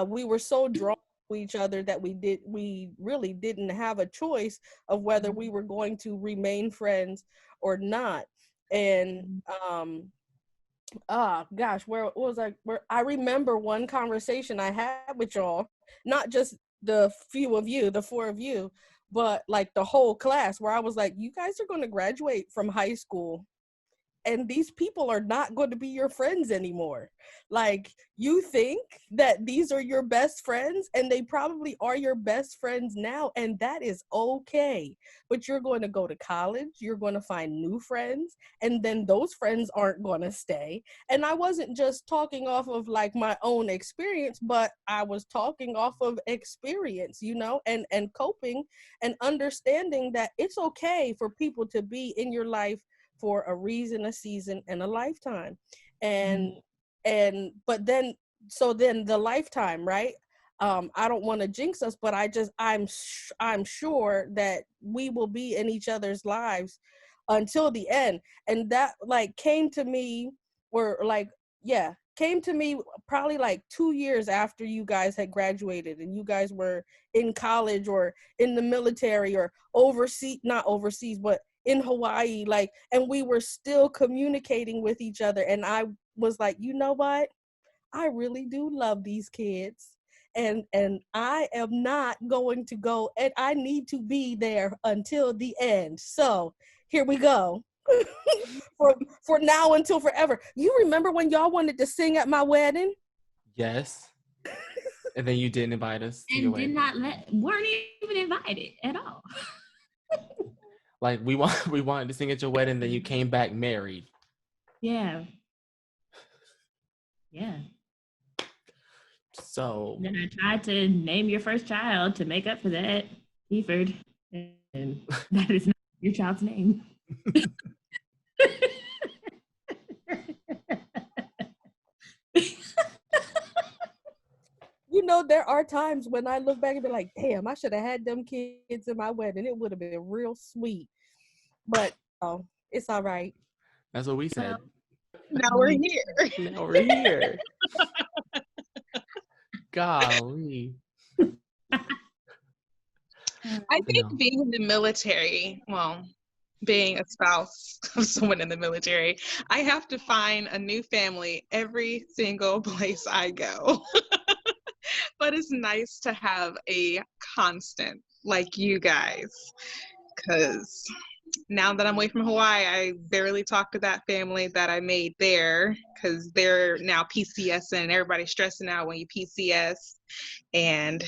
we were so drawn to each other that we really didn't have a choice of whether we were going to remain friends or not. And gosh, where was I? Where I remember one conversation I had with y'all, not just the four of you, but like the whole class, where I was like, you guys are going to graduate from high school, and these people are not going to be your friends anymore. Like, you think that these are your best friends, and they probably are your best friends now, and that is okay. But you're going to go to college, you're going to find new friends, and then those friends aren't going to stay. And I wasn't just talking off of like my own experience, but I was talking off of experience, and coping and understanding that it's okay for people to be in your life for a reason, a season, and a lifetime. But then the lifetime, right? I don't want to jinx us, but I'm sure that we will be in each other's lives until the end. And that came to me probably like 2 years after you guys had graduated and you guys were in college or in the military or not overseas, but in Hawaii, and we were still communicating with each other. And I was like, you know what? I really do love these kids. And I am not going to go, and I need to be there until the end. So here we go. for now until forever. You remember when y'all wanted to sing at my wedding? Yes. And then you didn't invite us to and your did wedding. weren't even invited at all. Like, we wanted to sing at your wedding, then you came back married. Yeah. So then I tried to name your first child to make up for that, Eford, and that is not your child's name. There are times when I look back and be like, damn, I should have had them kids in my wedding. It would have been real sweet. But it's all right. That's what we said. Now we're here. Golly. I think being in the military, being a spouse of someone in the military, I have to find a new family every single place I go. But it's nice to have a constant like you guys, because now that I'm away from Hawaii, I barely talk to that family that I made there, because they're now PCS and everybody's stressing out when you PCS. And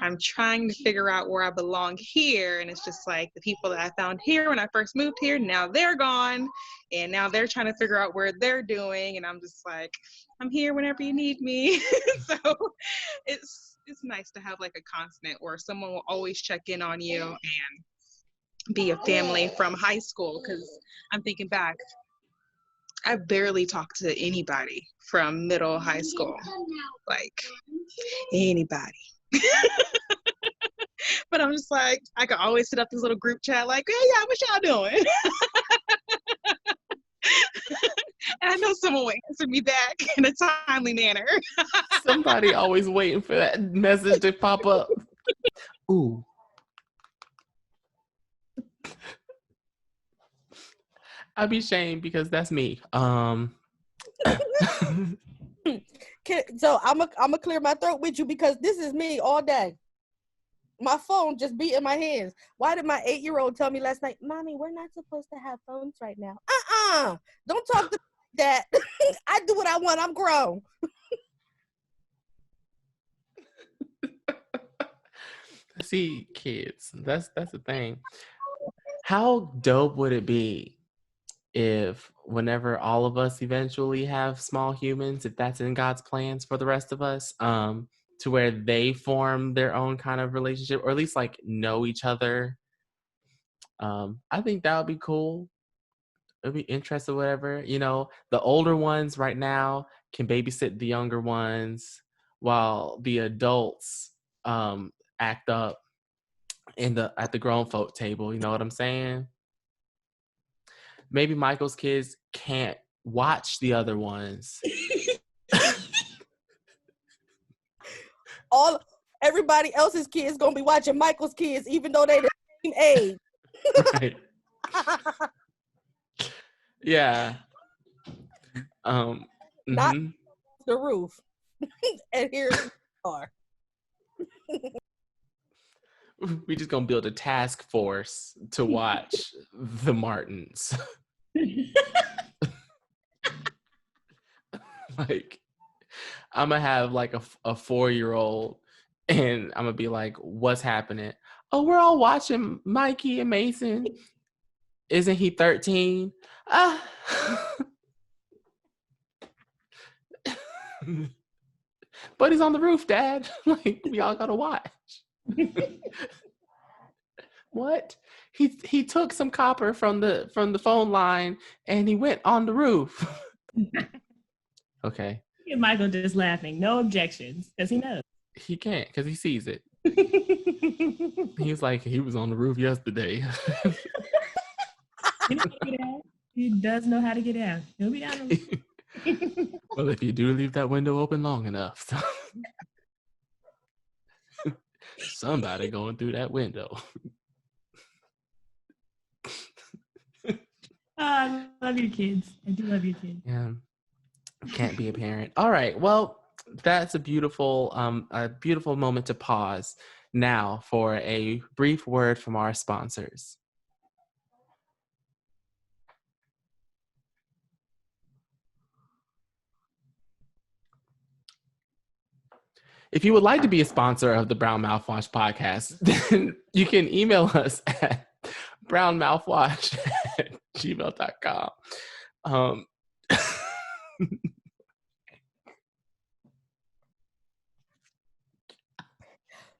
I'm trying to figure out where I belong here. And it's just like the people that I found here when I first moved here, now they're gone. And now they're trying to figure out where they're doing. And I'm just like, I'm here whenever you need me. So it's nice to have like a constant where someone will always check in on you and be a family from high school. Because I'm thinking back, I barely talked to anybody from middle high school, like anybody. But I'm just like, I could always sit up this little group chat like, hey, yeah, what y'all doing? And I know someone will answer me back in a timely manner. Somebody always waiting for that message to pop up. Ooh. I'd be ashamed because that's me. So I'm gonna clear my throat with you because this is me all day. My phone just be in my hands. Why did my 8-year-old tell me last night, Mommy, we're not supposed to have phones right now? Don't talk to that. I do what I want. I'm grown. See, kids, that's the thing. How dope would it be if whenever all of us eventually have small humans, if that's in God's plans for the rest of us, to where they form their own kind of relationship, or at least like know each other. I think that would be cool. It'd be interesting, whatever. You know, the older ones right now can babysit the younger ones while the adults act up at the grown folk table. You know what I'm saying? Maybe Michael's kids can't watch the other ones. Everybody else's kids gonna be watching Michael's kids, even though they the same age. Right. Yeah. Not the roof. And here's the car. We just gonna build a task force to watch the Martins. Like, I'm gonna have like a 4-year-old, and I'm gonna be like, "What's happening?" Oh, we're all watching Mikey and Mason. Isn't he 13? But he's on the roof, Dad. Like, we all gotta watch. What? He took some copper from the phone line and he went on the roof. Okay. And Michael just laughing, no objections, because he knows. He can't, because he sees it. He's like, he was on the roof yesterday. He does know how to get out. He'll be down the roof. Well, if you do leave that window open long enough, somebody going through that window. I love your kids. I do love your kids. Yeah. Can't be a parent. All right. Well, that's a beautiful moment to pause now for a brief word from our sponsors. If you would like to be a sponsor of the Brown Mouthwash podcast, then you can email us at brownmouthwash@gmail.com.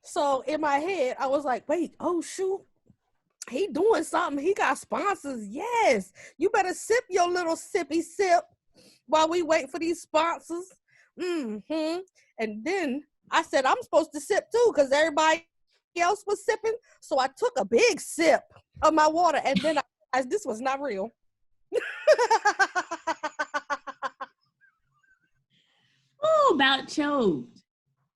So in my head, I was like, wait, oh shoot. He doing something. He got sponsors. Yes. You better sip your little sippy sip while we wait for these sponsors. And then I said, I'm supposed to sip too because everybody else was sipping. So I took a big sip of my water and then I realized this was not real. Oh, about choked.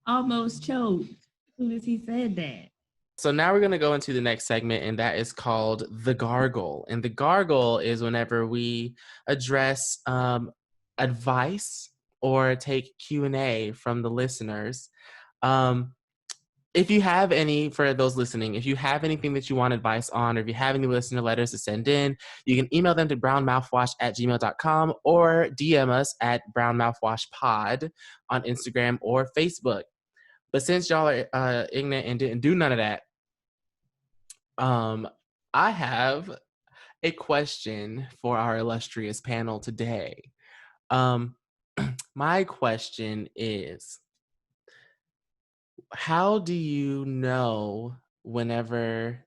Almost choked as soon as he said that. So now we're going to go into the next segment, and that is called The Gargle. And The Gargle is whenever we address advice or take Q&A from the listeners. If you have any, for those listening, if you have anything that you want advice on, or if you have any listener letters to send in, you can email them to brownmouthwash@gmail.com or DM us at brownmouthwashpod on Instagram or Facebook. But since y'all are ignorant and didn't do none of that, I have a question for our illustrious panel today. My question is, how do you know whenever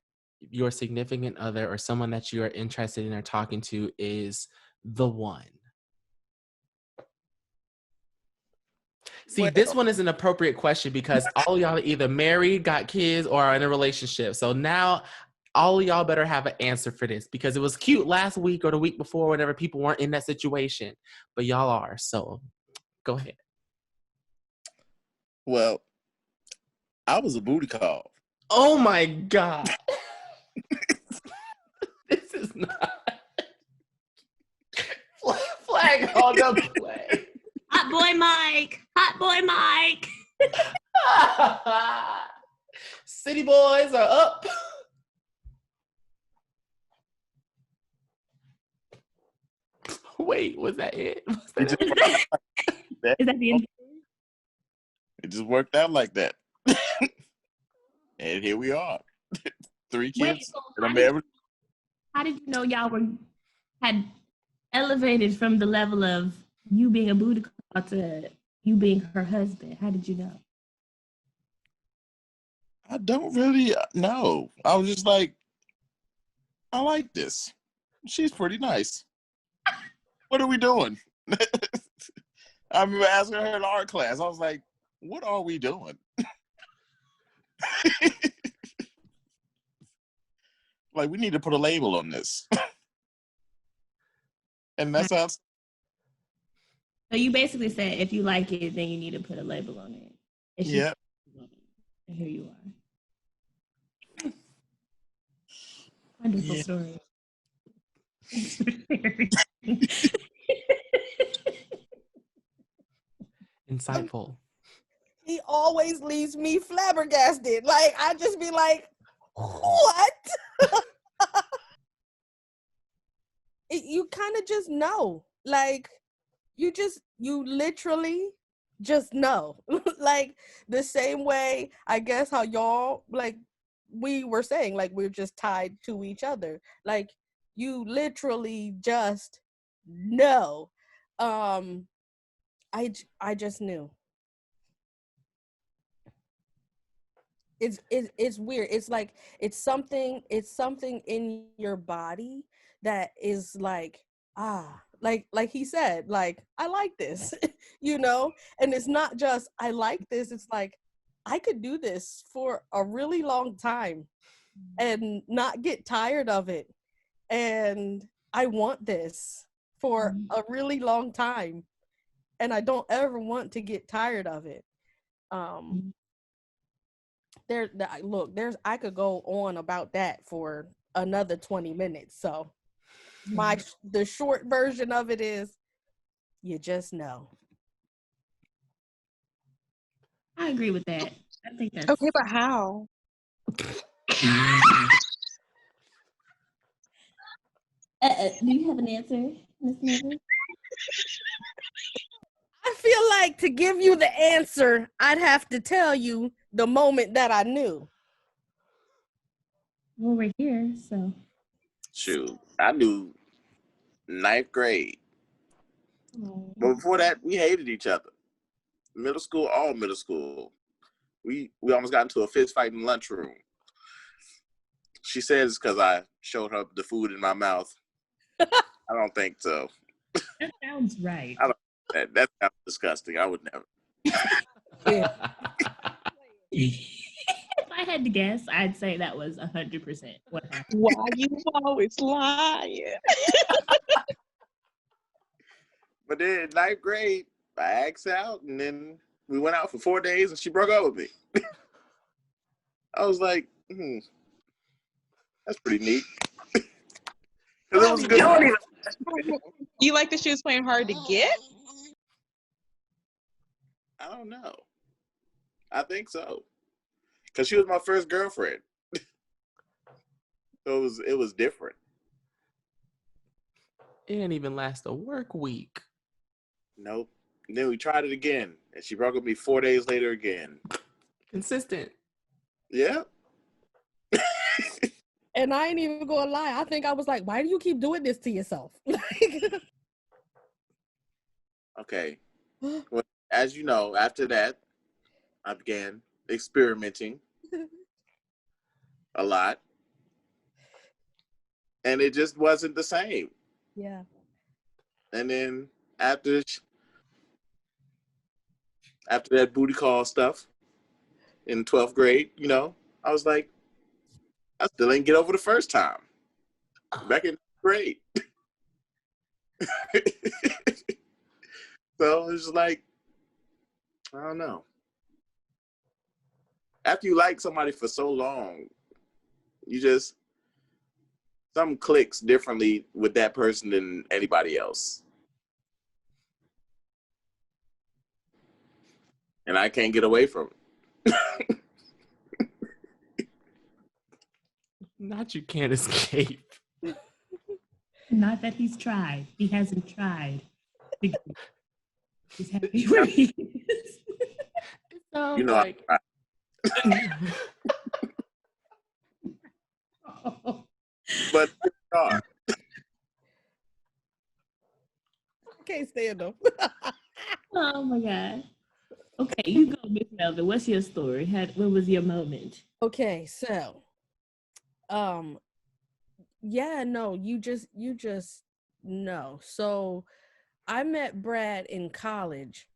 your significant other or someone that you are interested in or talking to is the one? See, this one is an appropriate question because all y'all are either married, got kids, or are in a relationship. So now all of y'all better have an answer for this because it was cute last week or the week before, whenever people weren't in that situation, but y'all are. So go ahead. Well, I was a booty call. Oh my God. This is not flag on the play. Hot boy Mike. Hot boy Mike. City boys are up. Wait, was that it? Is that the end? It just worked out like that. And here we are. 3 kids. Wait, so and I'm married. how did you know y'all had elevated from the level of you being a booty call to you being her husband? How did you know? I don't really know. I was just like, I like this. She's pretty nice. What are we doing? I remember asking her in art class. I was like, what are we doing? Like, we need to put a label on this. And that's how it's. So you basically said if you like it, then you need to put a label on it. And she- Yeah. And here you are. Wonderful Yeah. story. Insightful. He always leaves me flabbergasted. Like, I just be like, what? You kind of just know. Like, you literally just know. Like, the same way, I guess, how y'all, like, we were saying, like, we're just tied to each other. Like, you literally just know. I just knew. It's weird. It's like it's something in your body that is like, like he said, like, I like this. And it's not just I like this, it's like I could do this for a really long time and not get tired of it. And I want this for a really long time and I don't ever want to get tired of it. I could go on about that for another 20 minutes. So the short version of it is you just know. I agree with that. I think that's Okay, but how? Do you have an answer, Miss Melvin? I feel like to give you the answer, I'd have to tell you the moment that I knew. Well, we're here, so. Shoot, I knew 9th grade. Oh. But before that, we hated each other. Middle school, all middle school. We almost got into a fist fight in the lunchroom. She says because I showed her the food in my mouth. I don't think so. That sounds right. That sounds disgusting. I would never. If I had to guess, I'd say that was 100% what happened. Why you always lying? But then in 9th grade, I asked out, and then we went out for 4 days, and she broke up with me. I was like, that's pretty neat. Because it was good. You like that she was playing hard to get? I don't know. I think so. Because she was my first girlfriend. So it was different. It didn't even last a work week. Nope. And then we tried it again, and she broke up with me 4 days later again. Consistent. Yeah. And I ain't even gonna lie. I think I was like, why do you keep doing this to yourself? Okay. Well, as you know, after that, I began experimenting a lot. And it just wasn't the same. Yeah. And then after that booty call stuff in 12th grade, I was like, I still ain't get over the first time. Back in grade. So it's like, I don't know. After you like somebody for so long, something clicks differently with that person than anybody else. And I can't get away from it. Not you can't escape. Not that he's tried. He hasn't tried. He's happy where he is. It sounds You know, like but God. I can't stand them. Oh my God. Okay, you go, Miss Melvin. What's your story? What was your moment? Okay, so, yeah, no, you just no. So, I met Brad in college.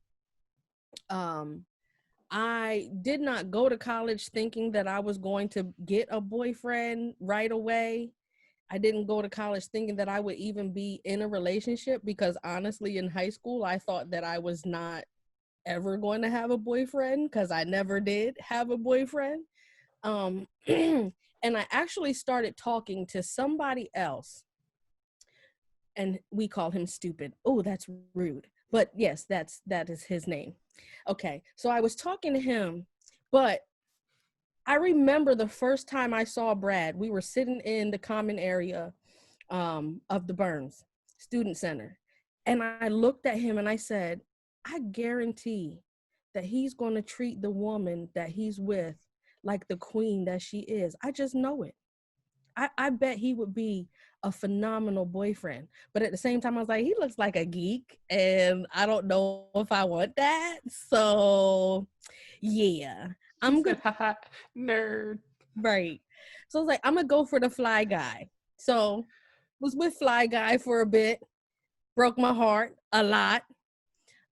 I did not go to college thinking that I was going to get a boyfriend right away. I didn't go to college thinking that I would even be in a relationship, because honestly, in high school, I thought that I was not ever going to have a boyfriend, because I never did have a boyfriend. And I actually started talking to somebody else, and we call him Stupid. Oh, that's rude. But yes, that is his name. Okay, so I was talking to him, but I remember the first time I saw Brad, we were sitting in the common area of the Burns Student Center. And I looked at him and I said, I guarantee that he's going to treat the woman that he's with like the queen that she is. I just know it. I bet he would be a phenomenal boyfriend. But at the same time, I was like, he looks like a geek, and I don't know if I want that. So, yeah, I'm good. Nerd. Right. So I was like, I'm going to go for the fly guy. So was with fly guy for a bit, broke my heart a lot.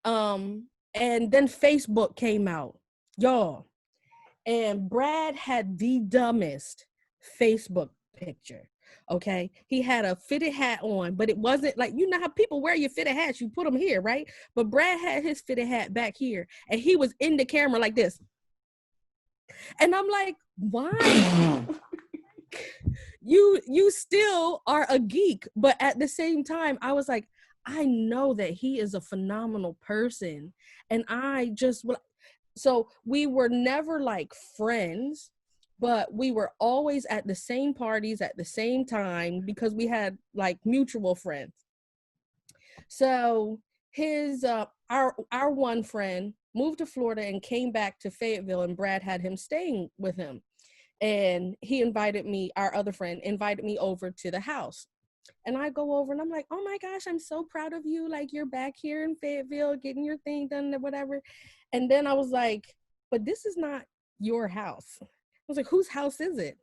And then Facebook came out, y'all. And Brad had the dumbest Facebook picture. Okay, he had a fitted hat on, but it wasn't like, you know how people wear your fitted hats, you put them here, right? But Brad had his fitted hat back here, and he was in the camera like this. And I'm like, why? you still are a geek. But at the same time, I was like, I know that he is a phenomenal person, and I just, so we were never like friends, but we were always at the same parties at the same time because we had like mutual friends. So his our one friend moved to Florida and came back to Fayetteville, and Brad had him staying with him. And he invited me, our other friend invited me over to the house. And I go over and I'm like, oh my gosh, I'm so proud of you. Like, you're back here in Fayetteville getting your thing done or whatever. And then I was like, but this is not your house. I was like, whose house is it?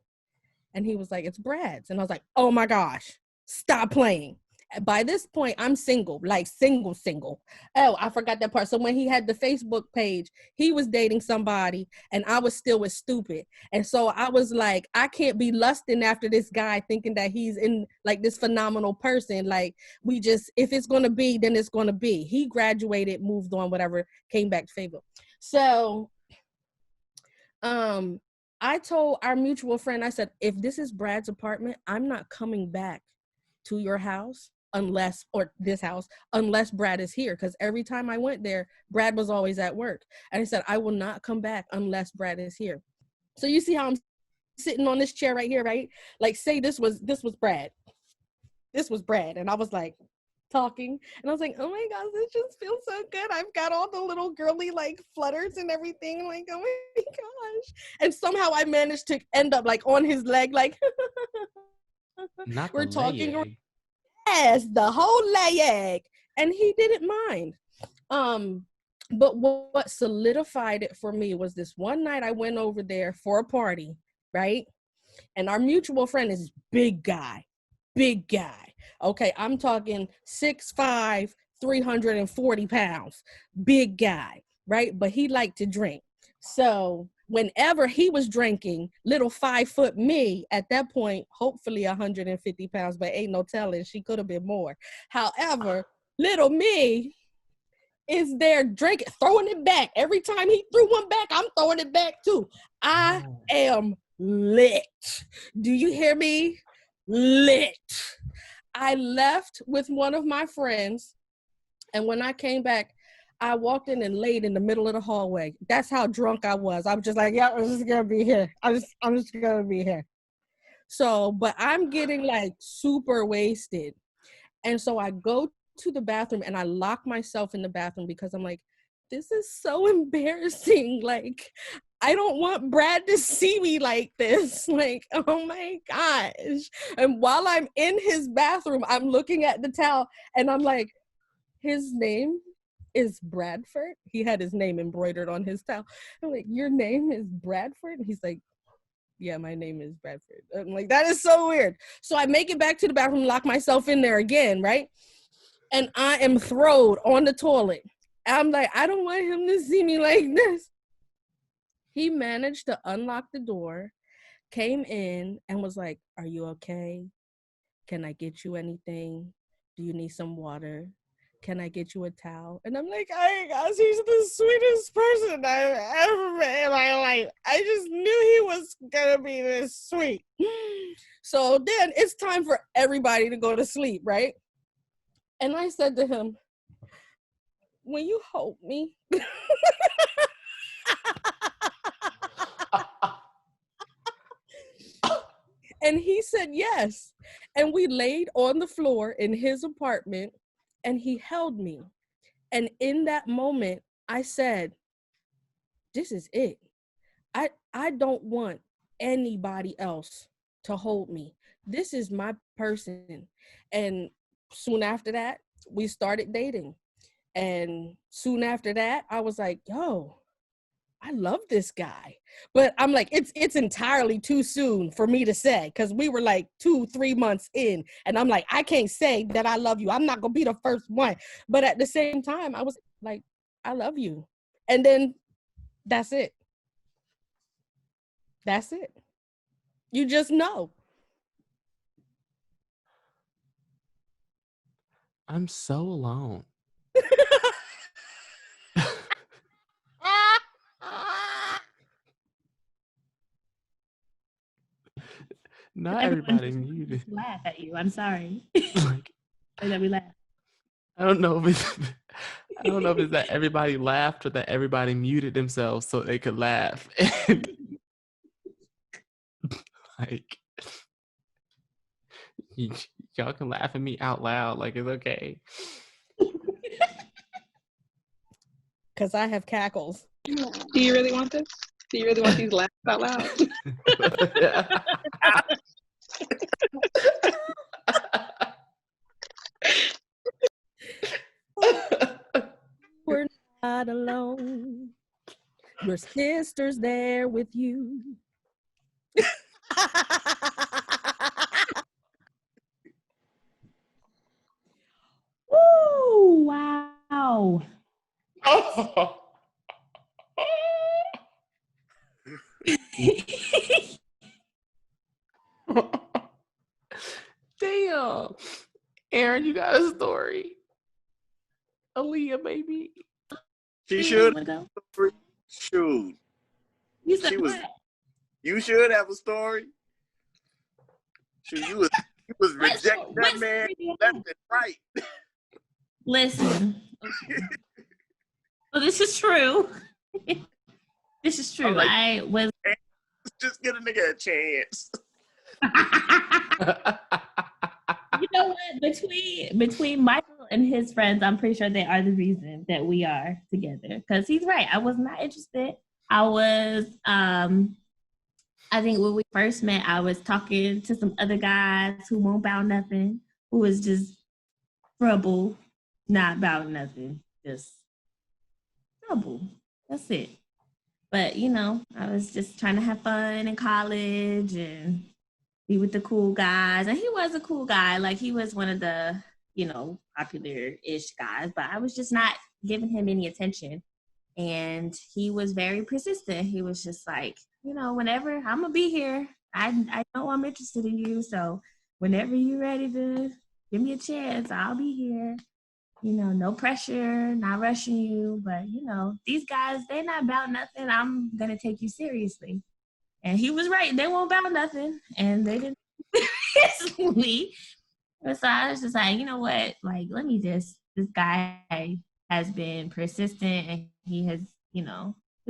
And he was like, it's Brad's. And I was like, oh my gosh, stop playing. By this point, I'm single, like single. Oh, I forgot that part. So when he had the Facebook page, he was dating somebody and I was still with Stupid. And so I was like, I can't be lusting after this guy thinking that he's in like this phenomenal person. Like, we just, if it's going to be, then it's going to be. He graduated, moved on, whatever, came back to Fayetteville. So, I told our mutual friend, I said, if this is Brad's apartment, I'm not coming back to your house unless Brad is here. Because every time I went there, Brad was always at work. And I said, I will not come back unless Brad is here. So you see how I'm sitting on this chair right here, right? Like, say this was Brad. This was Brad. And I was like talking, and I was like, oh my gosh, this just feels so good. I've got all the little girly like flutters and everything. Like, oh my gosh. And somehow I managed to end up like on his leg, like Not we're talking. leg. Yes, the whole leg. And he didn't mind. But what solidified it for me was this one night I went over there for a party, right? And our mutual friend is big guy. Okay, I'm talking 6'5", 340 pounds, big guy, right? But he liked to drink. So whenever he was drinking, little 5-foot me, at that point, hopefully 150 pounds, but ain't no telling, she could have been more. However, little me is there drinking, throwing it back. Every time he threw one back, I'm throwing it back too. I am lit. Do you hear me? Lit. I left with one of my friends, and when I came back, I walked in and laid in the middle of the hallway. That's how drunk I was. I was just like, yeah, I'm just gonna be here. I'm just gonna be here. So, but I'm getting like super wasted. And so I go to the bathroom and I lock myself in the bathroom because I'm like, this is so embarrassing. Like, I don't want Brad to see me like this. Like, oh my gosh. And while I'm in his bathroom, I'm looking at the towel and I'm like, his name is Bradford. He had his name embroidered on his towel. I'm like, your name is Bradford? And he's like, yeah, my name is Bradford. I'm like, that is so weird. So I make it back to the bathroom, lock myself in there again, right? And I am throwed on the toilet. I'm like, I don't want him to see me like this. He managed to unlock the door, came in and was like, are you okay? Can I get you anything? Do you need some water? Can I get you a towel? And I'm like, oh gosh, he's the sweetest person I've ever met in my life. I just knew he was gonna be this sweet. So then it's time for everybody to go to sleep, right? And I said to him, will you hold me? And he said yes. And we laid on the floor in his apartment and he held me. And in that moment, I said, this is it. I don't want anybody else to hold me. This is my person. And soon after that, we started dating. And soon after that, I was like, yo, I love this guy. But I'm like, it's entirely too soon for me to say, because we were like 2-3 months in. And I'm like, I can't say that I love you. I'm not going to be the first one. But at the same time, I was like, I love you. And then that's it. That's it. You just know. I'm so alone. Not everybody muted. Laugh at you. I'm sorry. Like, That we laugh. I don't know if it's that everybody laughed or that everybody muted themselves so they could laugh. And, like, y'all can laugh at me out loud. Like, it's okay. Because I have cackles. Do you really want this? Do you really want these laughs out loud? We're not alone. Your sister's there with you. Woo! Wow. Damn. Erin, you got a story. Aleia, baby. She should. Go. Shoot. You said She was. what? You should have a story. Shoot, you was rejecting that man left and right. Listen. Well, this is true. This is true. Like, I was. Just get a nigga a chance. You know what? Between Michael and his friends, I'm pretty sure they are the reason that we are together. Because he's right. I was not interested. I was. I think when we first met, I was talking to some other guys who won't bow nothing, who was just trouble, not bow nothing, just trouble. That's it. But, you know, I was just trying to have fun in college and be with the cool guys. And he was a cool guy. Like, he was one of the, you know, popular-ish guys. But I was just not giving him any attention. And he was very persistent. He was just like, whenever I'm gonna be here, I know I'm interested in you. So whenever you're ready to give me a chance, I'll be here. No pressure, not rushing you. But these guys, they're not about nothing. I'm gonna take you seriously. And he was right. They won't about nothing. And they didn't seriously. And so I was just like, you know what? Like, this guy has been persistent, and he has, he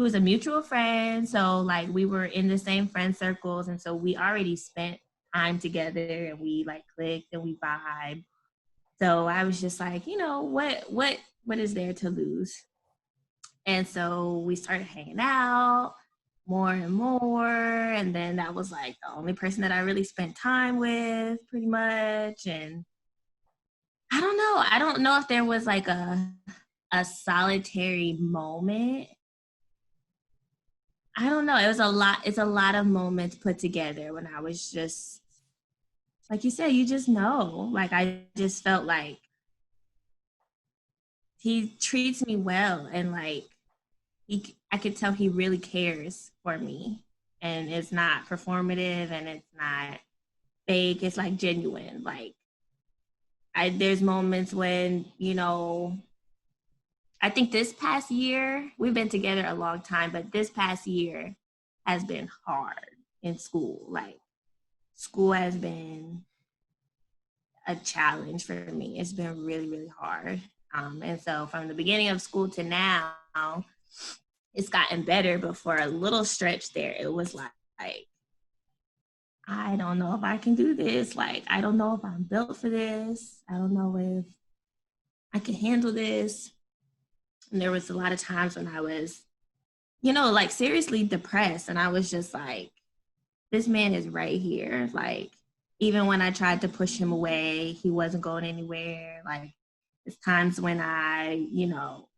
was a mutual friend. So like we were in the same friend circles. And so we already spent time together, and we like clicked and we vibed. So I was just like, what is there to lose? And so we started hanging out more and more. And then that was like the only person that I really spent time with, pretty much. And I don't know. I don't know if there was like a solitary moment. I don't know. It was a lot. It's a lot of moments put together when I was just, like you said, you just know. Like I just felt like he treats me well, and like I could tell he really cares for me, and it's not performative and it's not fake. It's like genuine. Like there's moments when, I think this past year, we've been together a long time, but this past year has been hard in school. Like school has been a challenge for me. It's been really, really hard. And so from the beginning of school to now, it's gotten better, but for a little stretch there, it was like, I don't know if I can do this. Like, I don't know if I'm built for this. I don't know if I can handle this. And there was a lot of times when I was, like seriously depressed. And I was just like, this man is right here. Like, even when I tried to push him away, he wasn't going anywhere. Like, there's times when I,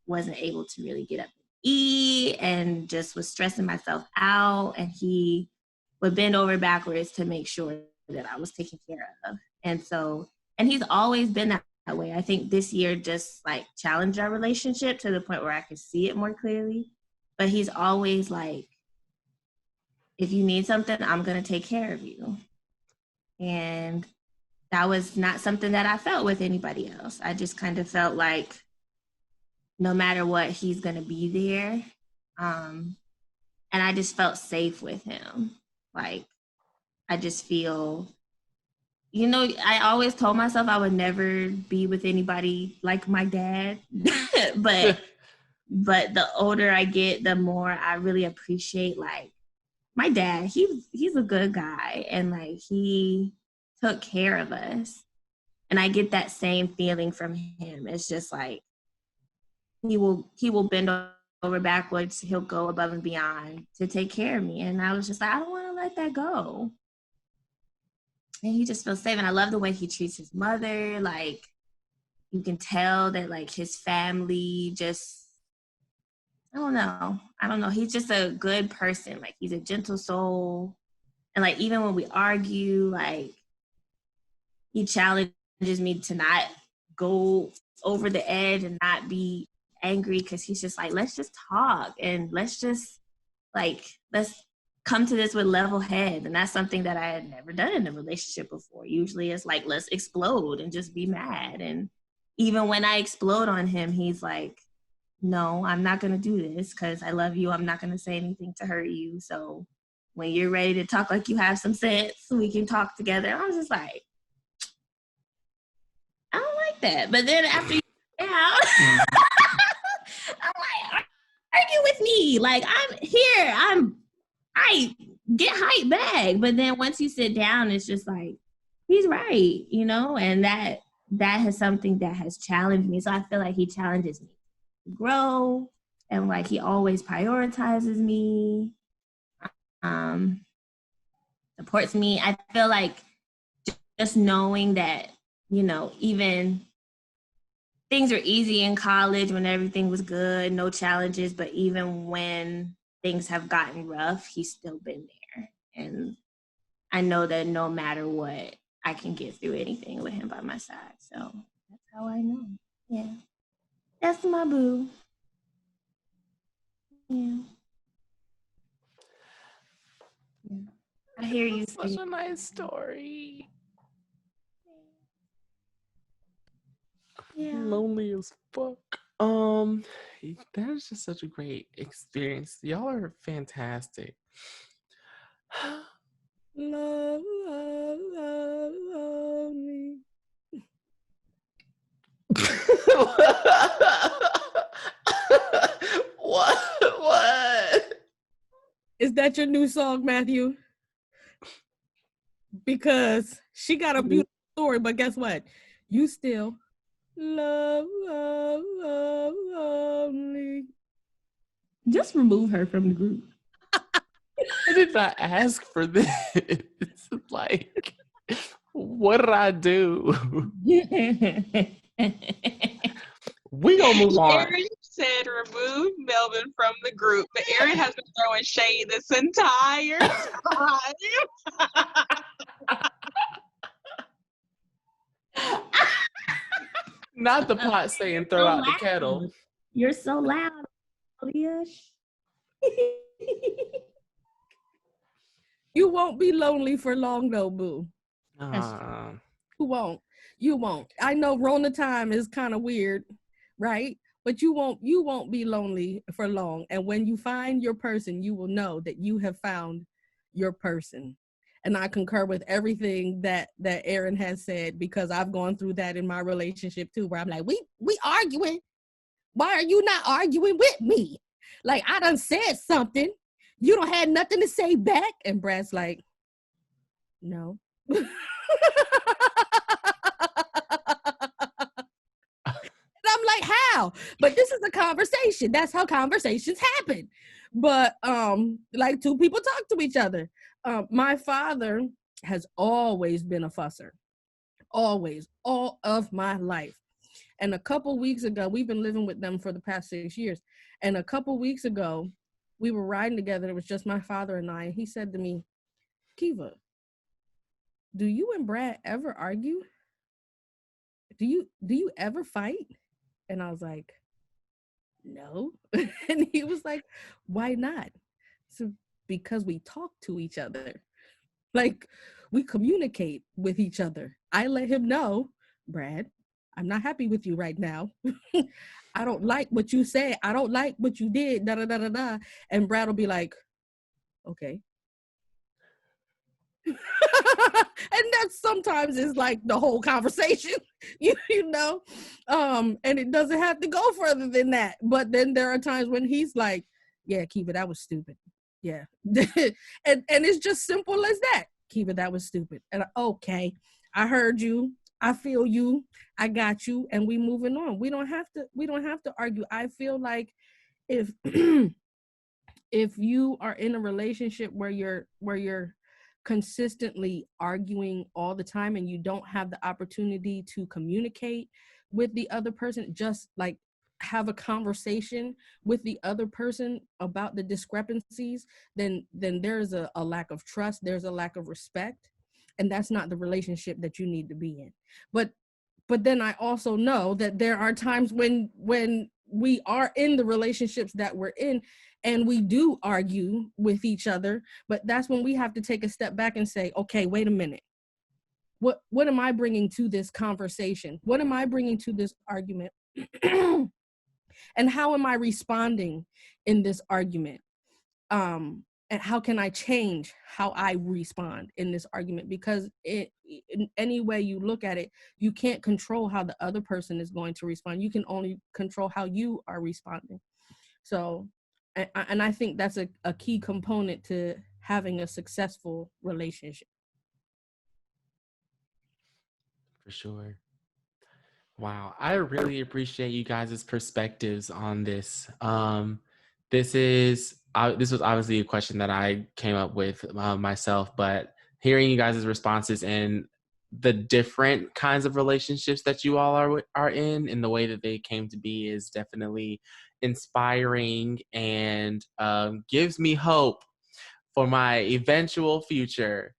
wasn't able to really get up and eat and just was stressing myself out. And he would bend over backwards to make sure that I was taken care of. And so, and he's always been that way. I think this year just like challenged our relationship to the point where I could see it more clearly. But he's always like, if you need something, I'm going to take care of you. And that was not something that I felt with anybody else. I just kind of felt like no matter what, he's going to be there. And I just felt safe with him. Like, I just feel, I always told myself I would never be with anybody like my dad. but the older I get, the more I really appreciate, like, my dad. He's a good guy, and like he took care of us. And I get that same feeling from him. It's just like he will bend over backwards. He'll go above and beyond to take care of me. And I was just like, I don't want to let that go. And he just feels safe. And I love the way he treats his mother. Like, you can tell that like his family just, I don't know. He's just a good person. Like, he's a gentle soul. And like, even when we argue, like, he challenges me to not go over the edge and not be angry, because he's just like, let's just talk and let's come to this with level head. And that's something that I had never done in a relationship before. Usually it's like, let's explode and just be mad. And even when I explode on him, he's like, no, I'm not going to do this because I love you. I'm not going to say anything to hurt you. So when you're ready to talk like you have some sense, we can talk together. I was just like, I don't like that. But then after you get out, I'm like, argue with me. Like, I'm here. I get hyped back. But then once you sit down, it's just like, he's right, and that has something that has challenged me. So I feel like he challenges me to grow, and like he always prioritizes me, supports me. I feel like just knowing that, even things were easy in college when everything was good, no challenges, but even when things have gotten rough, he's still been there. And I know that no matter what, I can get through anything with him by my side. So that's how I know. Yeah. That's my boo. Yeah. I hear you. Such a nice story. Yeah. Lonely as fuck. That is just such a great experience. Y'all are fantastic. Love, love, love, love me. What? Is that your new song, Matthew? Because she got a beautiful story, but guess what? You still love, love, love, love me. Just remove her from the group. I did not ask for this. Like, what did I do? We gonna move on. Erin said remove Melvin from the group, but Erin has been throwing shade this entire time. Not the pot saying throw out the kettle. You're so loud, Aleia. You won't be lonely for long though, boo. You won't. You won't. I know Rona time is kind of weird, right? But you won't be lonely for long. And when you find your person, you will know that you have found your person. And I concur with everything that Erin has said, because I've gone through that in my relationship too, where I'm like, we arguing. Why are you not arguing with me? Like, I done said something. You don't have nothing to say back. And Brad's like, no. And I'm like, how? But this is a conversation. That's how conversations happen. But like, two people talk to each other. My father has always been a fusser. Always. All of my life. And a couple weeks ago, we've been living with them for the past 6 years. And a couple weeks ago, we were riding together. It was just my father and I. And he said to me, Keva, do you and Brad ever argue? Do you ever fight? And I was like, no. And he was like, why not? So, because we talk to each other. Like, we communicate with each other. I let him know, Brad, I'm not happy with you right now. I don't like what you say. I don't like what you did. Da da da da da. And Brad will be like, okay. And that sometimes is like the whole conversation, you know. And it doesn't have to go further than that. But then there are times when he's like, yeah, Keva, that was stupid. Yeah. and it's just simple as that. Keva, that was stupid. And okay, I heard you. I feel you. I got you. And we moving on. We don't have to argue. I feel like if if you are in a relationship where you're consistently arguing all the time and you don't have the opportunity to communicate with the other person, just like have a conversation with the other person about the discrepancies, then there's a lack of trust, there's a lack of respect, and that's not the relationship that you need to be in. But then I also know that there are times when we are in the relationships that we're in and we do argue with each other, but that's when we have to take a step back and say, okay, wait a minute. What am I bringing to this conversation? What am I bringing to this argument? And how am I responding in this argument? And how can I change how I respond in this argument? Because in any way you look at it, you can't control how the other person is going to respond. You can only control how you are responding. So, and I think that's a key component to having a successful relationship. For sure. Wow, I really appreciate you guys' perspectives on this. This was obviously a question that I came up with myself, but hearing you guys' responses and the different kinds of relationships that you all are in and the way that they came to be is definitely inspiring and gives me hope for my eventual future.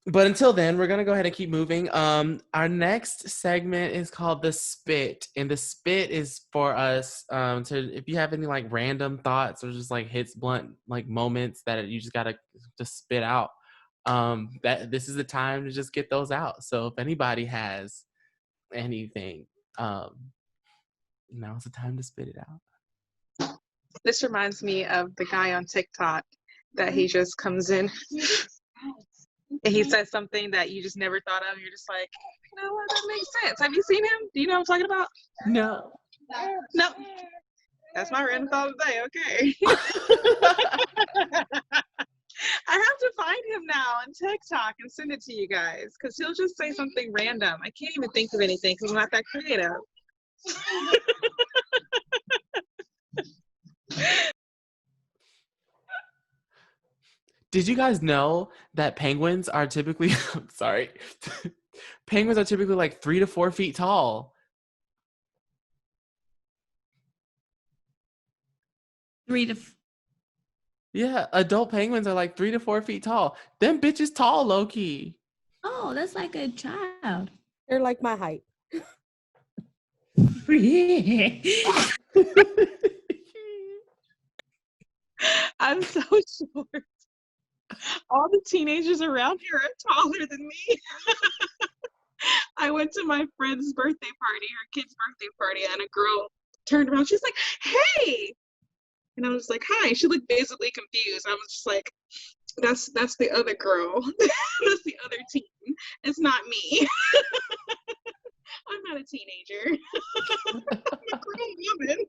But until then, we're gonna go ahead and keep moving. Our next segment is called the spit, and the spit is for us to, if you have any like random thoughts or just like hits blunt like moments that you just gotta just spit out. That this is the time to just get those out. So if anybody has anything, now's the time to spit it out. This reminds me of the guy on TikTok that he just comes in and he says something that you just never thought of. You're just like, you know what, that makes sense. Have you seen him? Do you know what I'm talking about? No. No. That's my random thought of the day. Okay. I have to find him now on TikTok and send it to you guys because he'll just say something random. I can't even think of anything because I'm not that creative. Did you guys know that penguins are typically sorry. Penguins are typically like 3 to 4 feet tall. 3 to. Yeah, adult penguins are like 3 to 4 feet tall. Them bitches tall, low key. Oh, that's like a child. They're like my height. I'm so short. All the teenagers around here are taller than me. I went to my friend's birthday party, her kid's birthday party, and a girl turned around. She's like, "Hey!" And I was like, "Hi." She looked visibly confused. I was just like, "That's the other girl. That's the other teen. It's not me. I'm not a teenager. I'm a grown woman."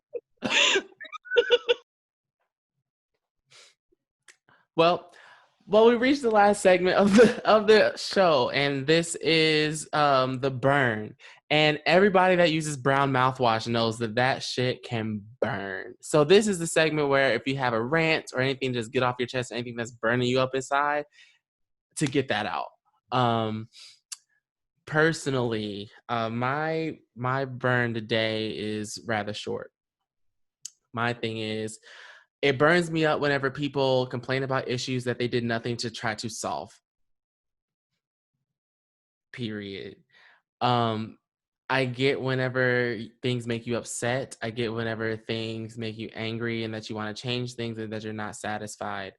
Well, we reached the last segment of the show, and this is the burn. And everybody that uses brown mouthwash knows that shit can burn. So this is the segment where if you have a rant or anything, just get off your chest, anything that's burning you up inside, to get that out. Personally, my burn today is rather short. My thing is, it burns me up whenever people complain about issues that they did nothing to try to solve. Period. I get whenever things make you upset. I get whenever things make you angry and that you want to change things and that you're not satisfied.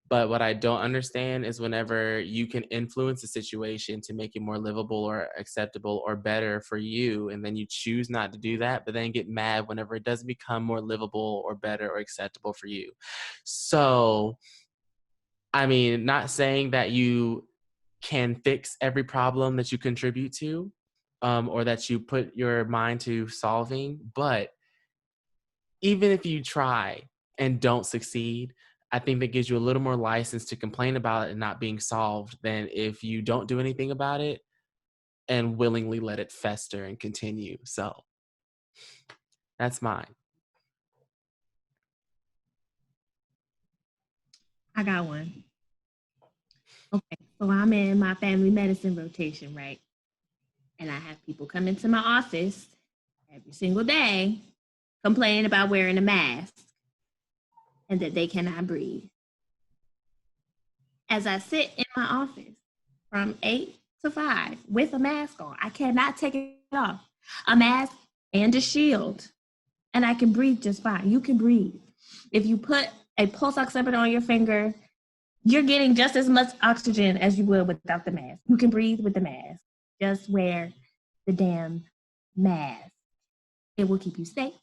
But what I don't understand is whenever you can influence a situation to make it more livable or acceptable or better for you, and then you choose not to do that, but then get mad whenever it doesn't become more livable or better or acceptable for you. So, I mean, not saying that you can fix every problem that you contribute to, or that you put your mind to solving, but even if you try and don't succeed, I think that gives you a little more license to complain about it and not being solved than if you don't do anything about it and willingly let it fester and continue. So that's mine. I got one. Okay, so I'm in my family medicine rotation, right? And I have people come into my office every single day complaining about wearing a mask and that they cannot breathe. As I sit in my office from 8 to 5 with a mask on, I cannot take it off. A mask and a shield, and I can breathe just fine. You can breathe. If you put a pulse oximeter on your finger, you're getting just as much oxygen as you would without the mask. You can breathe with the mask. Just wear the damn mask. It will keep you safe.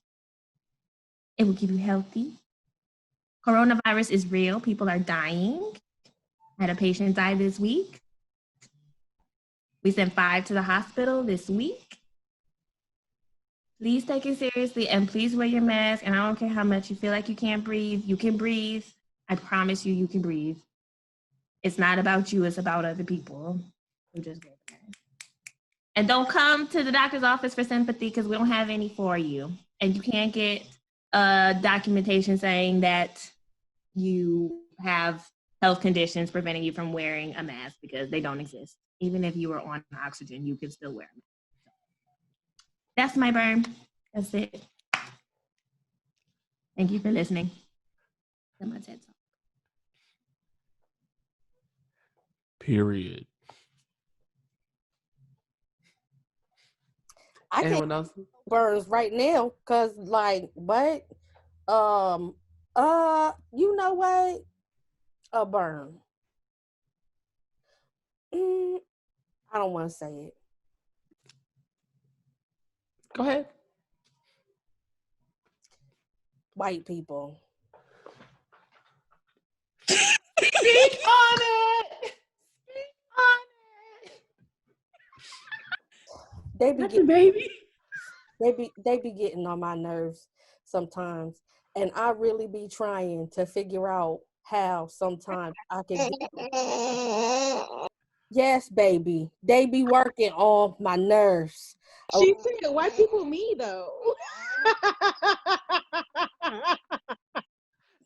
It will keep you healthy. Coronavirus is real. People are dying. I had a patient die this week. We sent 5 to the hospital this week. Please take it seriously and please wear your mask. And I don't care how much you feel like you can't breathe. You can breathe. I promise you, you can breathe. It's not about you. It's about other people. So just wear the mask. And don't come to the doctor's office for sympathy because we don't have any for you. And you can't get documentation saying that you have health conditions preventing you from wearing a mask because they don't exist. Even if you were on oxygen, you can still wear a mask. That's my burn. That's it. Thank you for listening to my TED Talk. Period. I can't Anyone else? burns right now because like what? You know what? A burn. Mm, I don't want to say it. Go ahead. White people. Speak on it. Speak on it. They be That's a getting, baby. they be getting on my nerves sometimes, and I really be trying to figure out how sometimes I can do. Yes, baby, they be working on my nerves. Oh, She said, white people me though.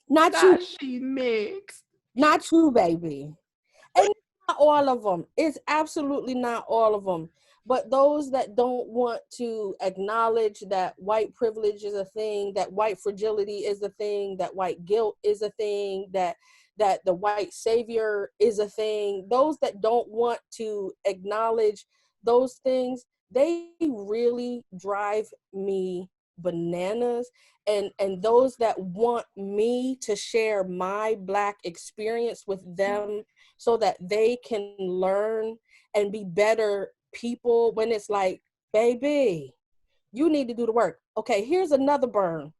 not you, Not she mixed. not you, baby. And it's not all of them. It's absolutely not all of them. But those that don't want to acknowledge that white privilege is a thing, that white fragility is a thing, that white guilt is a thing, that the white savior is a thing. Those that don't want to acknowledge those things, they really drive me bananas. And those that want me to share my Black experience with them so that they can learn and be better people, when it's like, baby, you need to do the work. Okay, here's another burn.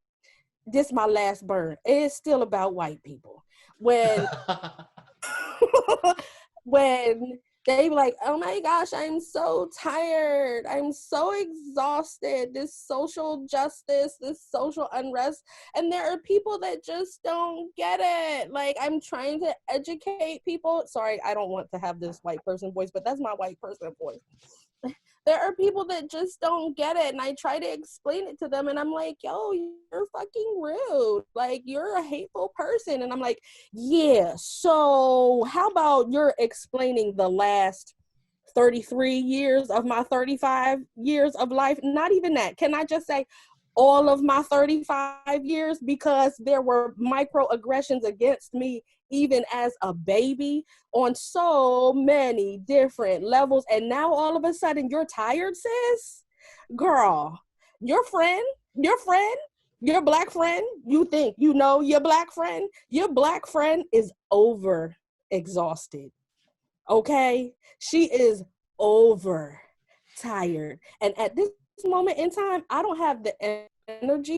This is my last burn. It's still about white people. When when they be like, oh my gosh, I'm so tired. I'm so exhausted. This social justice, this social unrest. And there are people that just don't get it. Like, I'm trying to educate people. Sorry, I don't want to have this white person voice, but that's my white person voice. There are people that just don't get it, and I try to explain it to them, and I'm like, yo, you're fucking rude. Like, you're a hateful person. And I'm like, yeah, so how about you're explaining the last 33 years of my 35 years of life? Not even that. Can I just say all of my 35 years? Because there were microaggressions against me even as a baby on so many different levels. And now all of a sudden you're tired, sis? Girl, your friend, your Black friend, you think you know your Black friend is over exhausted. Okay? She is over tired. And at this moment in time, I don't have the energy.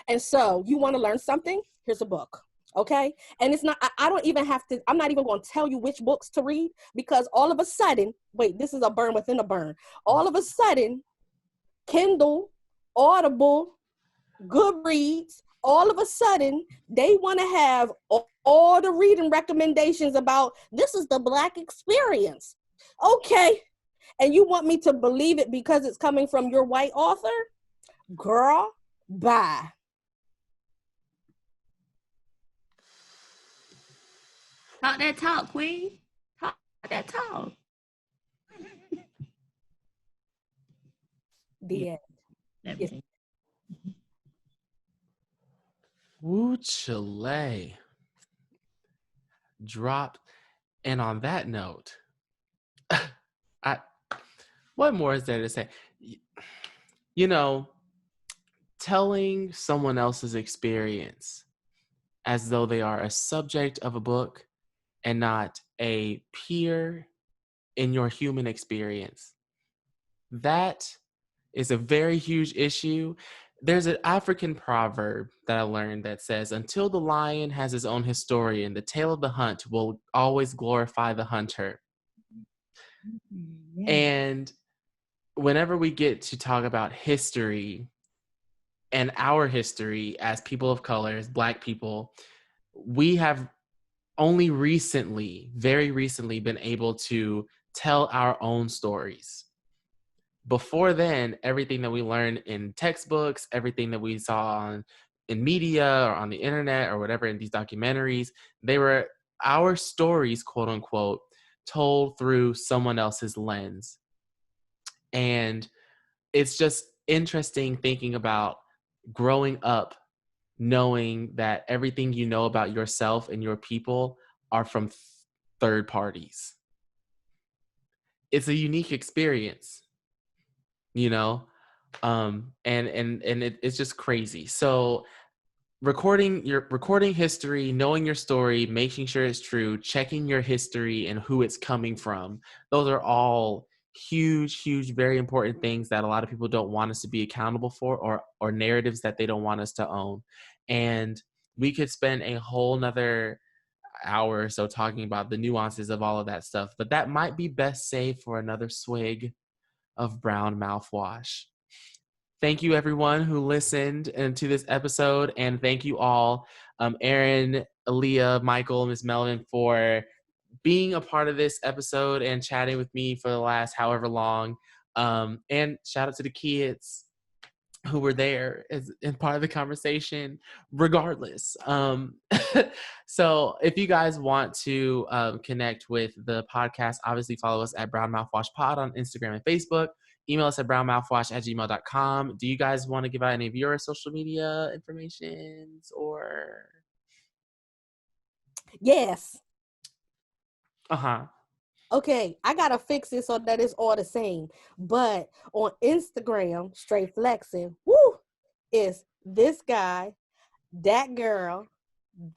And so, you want to learn something? Here's a book. Okay? And it's not, I don't even have to, I'm not even going to tell you which books to read, because all of a sudden, wait, this is a burn within a burn. All of a sudden, Kindle, Audible, Goodreads, all of a sudden, they want to have all the reading recommendations about this is the Black experience. Okay. And you want me to believe it because it's coming from your white author? Girl, bye. Talk that talk, queen. Talk that talk. The end. Everything. Woo Chile. Dropped. And on that note, what more is there to say? You know, telling someone else's experience as though they are a subject of a book and not a peer in your human experience, that is a very huge issue. There's an African proverb that I learned that says, until the lion has his own historian, the tale of the hunt will always glorify the hunter. Yeah. And whenever we get to talk about history and our history as people of color, as Black people, we have only recently, very recently, been able to tell our own stories. Before then, everything that we learned in textbooks, everything that we saw in media or on the internet or whatever in these documentaries, they were our stories, quote unquote, told through someone else's lens. And it's just interesting thinking about growing up knowing that everything you know about yourself and your people are from third parties. It's a unique experience, you know? It's just crazy. So recording history, knowing your story, making sure it's true, checking your history and who it's coming from. Those are all huge, very important things that a lot of people don't want us to be accountable for, or narratives that they don't want us to own. And we could spend a whole nother hour or so talking about the nuances of all of that stuff, but that might be best saved for another swig of brown mouthwash. Thank you, everyone who listened to this episode, and thank you all, Erin, Aleia, Michael, Miss Melvin, for being a part of this episode and chatting with me for the last however long. And shout out to the kids who were there as in part of the conversation, regardless. So if you guys want to connect with the podcast, obviously follow us at Brown Mouthwash Pod on Instagram and Facebook. Email us at brownmouthwash@gmail.com. Do you guys want to give out any of your social media informations or? Yes. Uh-huh. Okay, I gotta fix it so that it's all the same. But on Instagram, straight flexing, is this guy, that girl,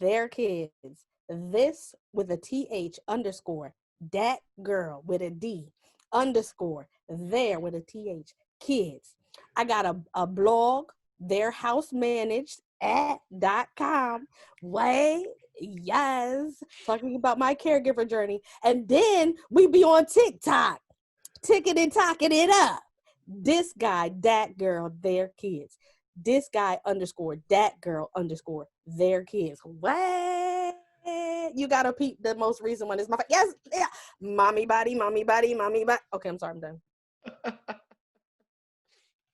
their kids. This with a TH underscore, that girl with a D underscore, there with a TH, kids. I got a blog, their house managed at.com. Wait. Yes, talking about my caregiver journey. And then we be on TikTok, ticking and talking it up. This guy, that girl, their kids. This guy underscore, that girl underscore, their kids. What? You gotta peep the most recent one. Is my yes, yeah. Mommy body, mommy body, mommy body. Okay, I'm sorry, I'm done.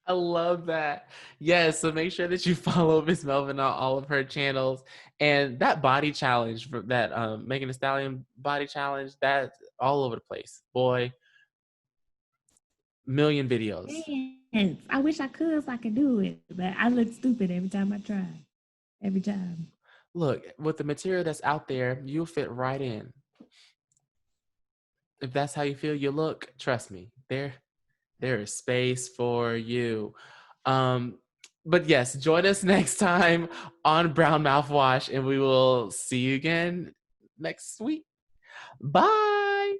I love that. Yes, so make sure that you follow Miss Melvin on all of her channels. And that body challenge, that Megan Thee Stallion body challenge, that's all over the place. Boy, million videos. Yes. I wish I could so I could do it, but I look stupid every time I try. Every time. Look, with the material that's out there, you'll fit right in. If that's how you feel you look, trust me, there is space for you. But yes, join us next time on Brown Mouthwash, and we will see you again next week. Bye.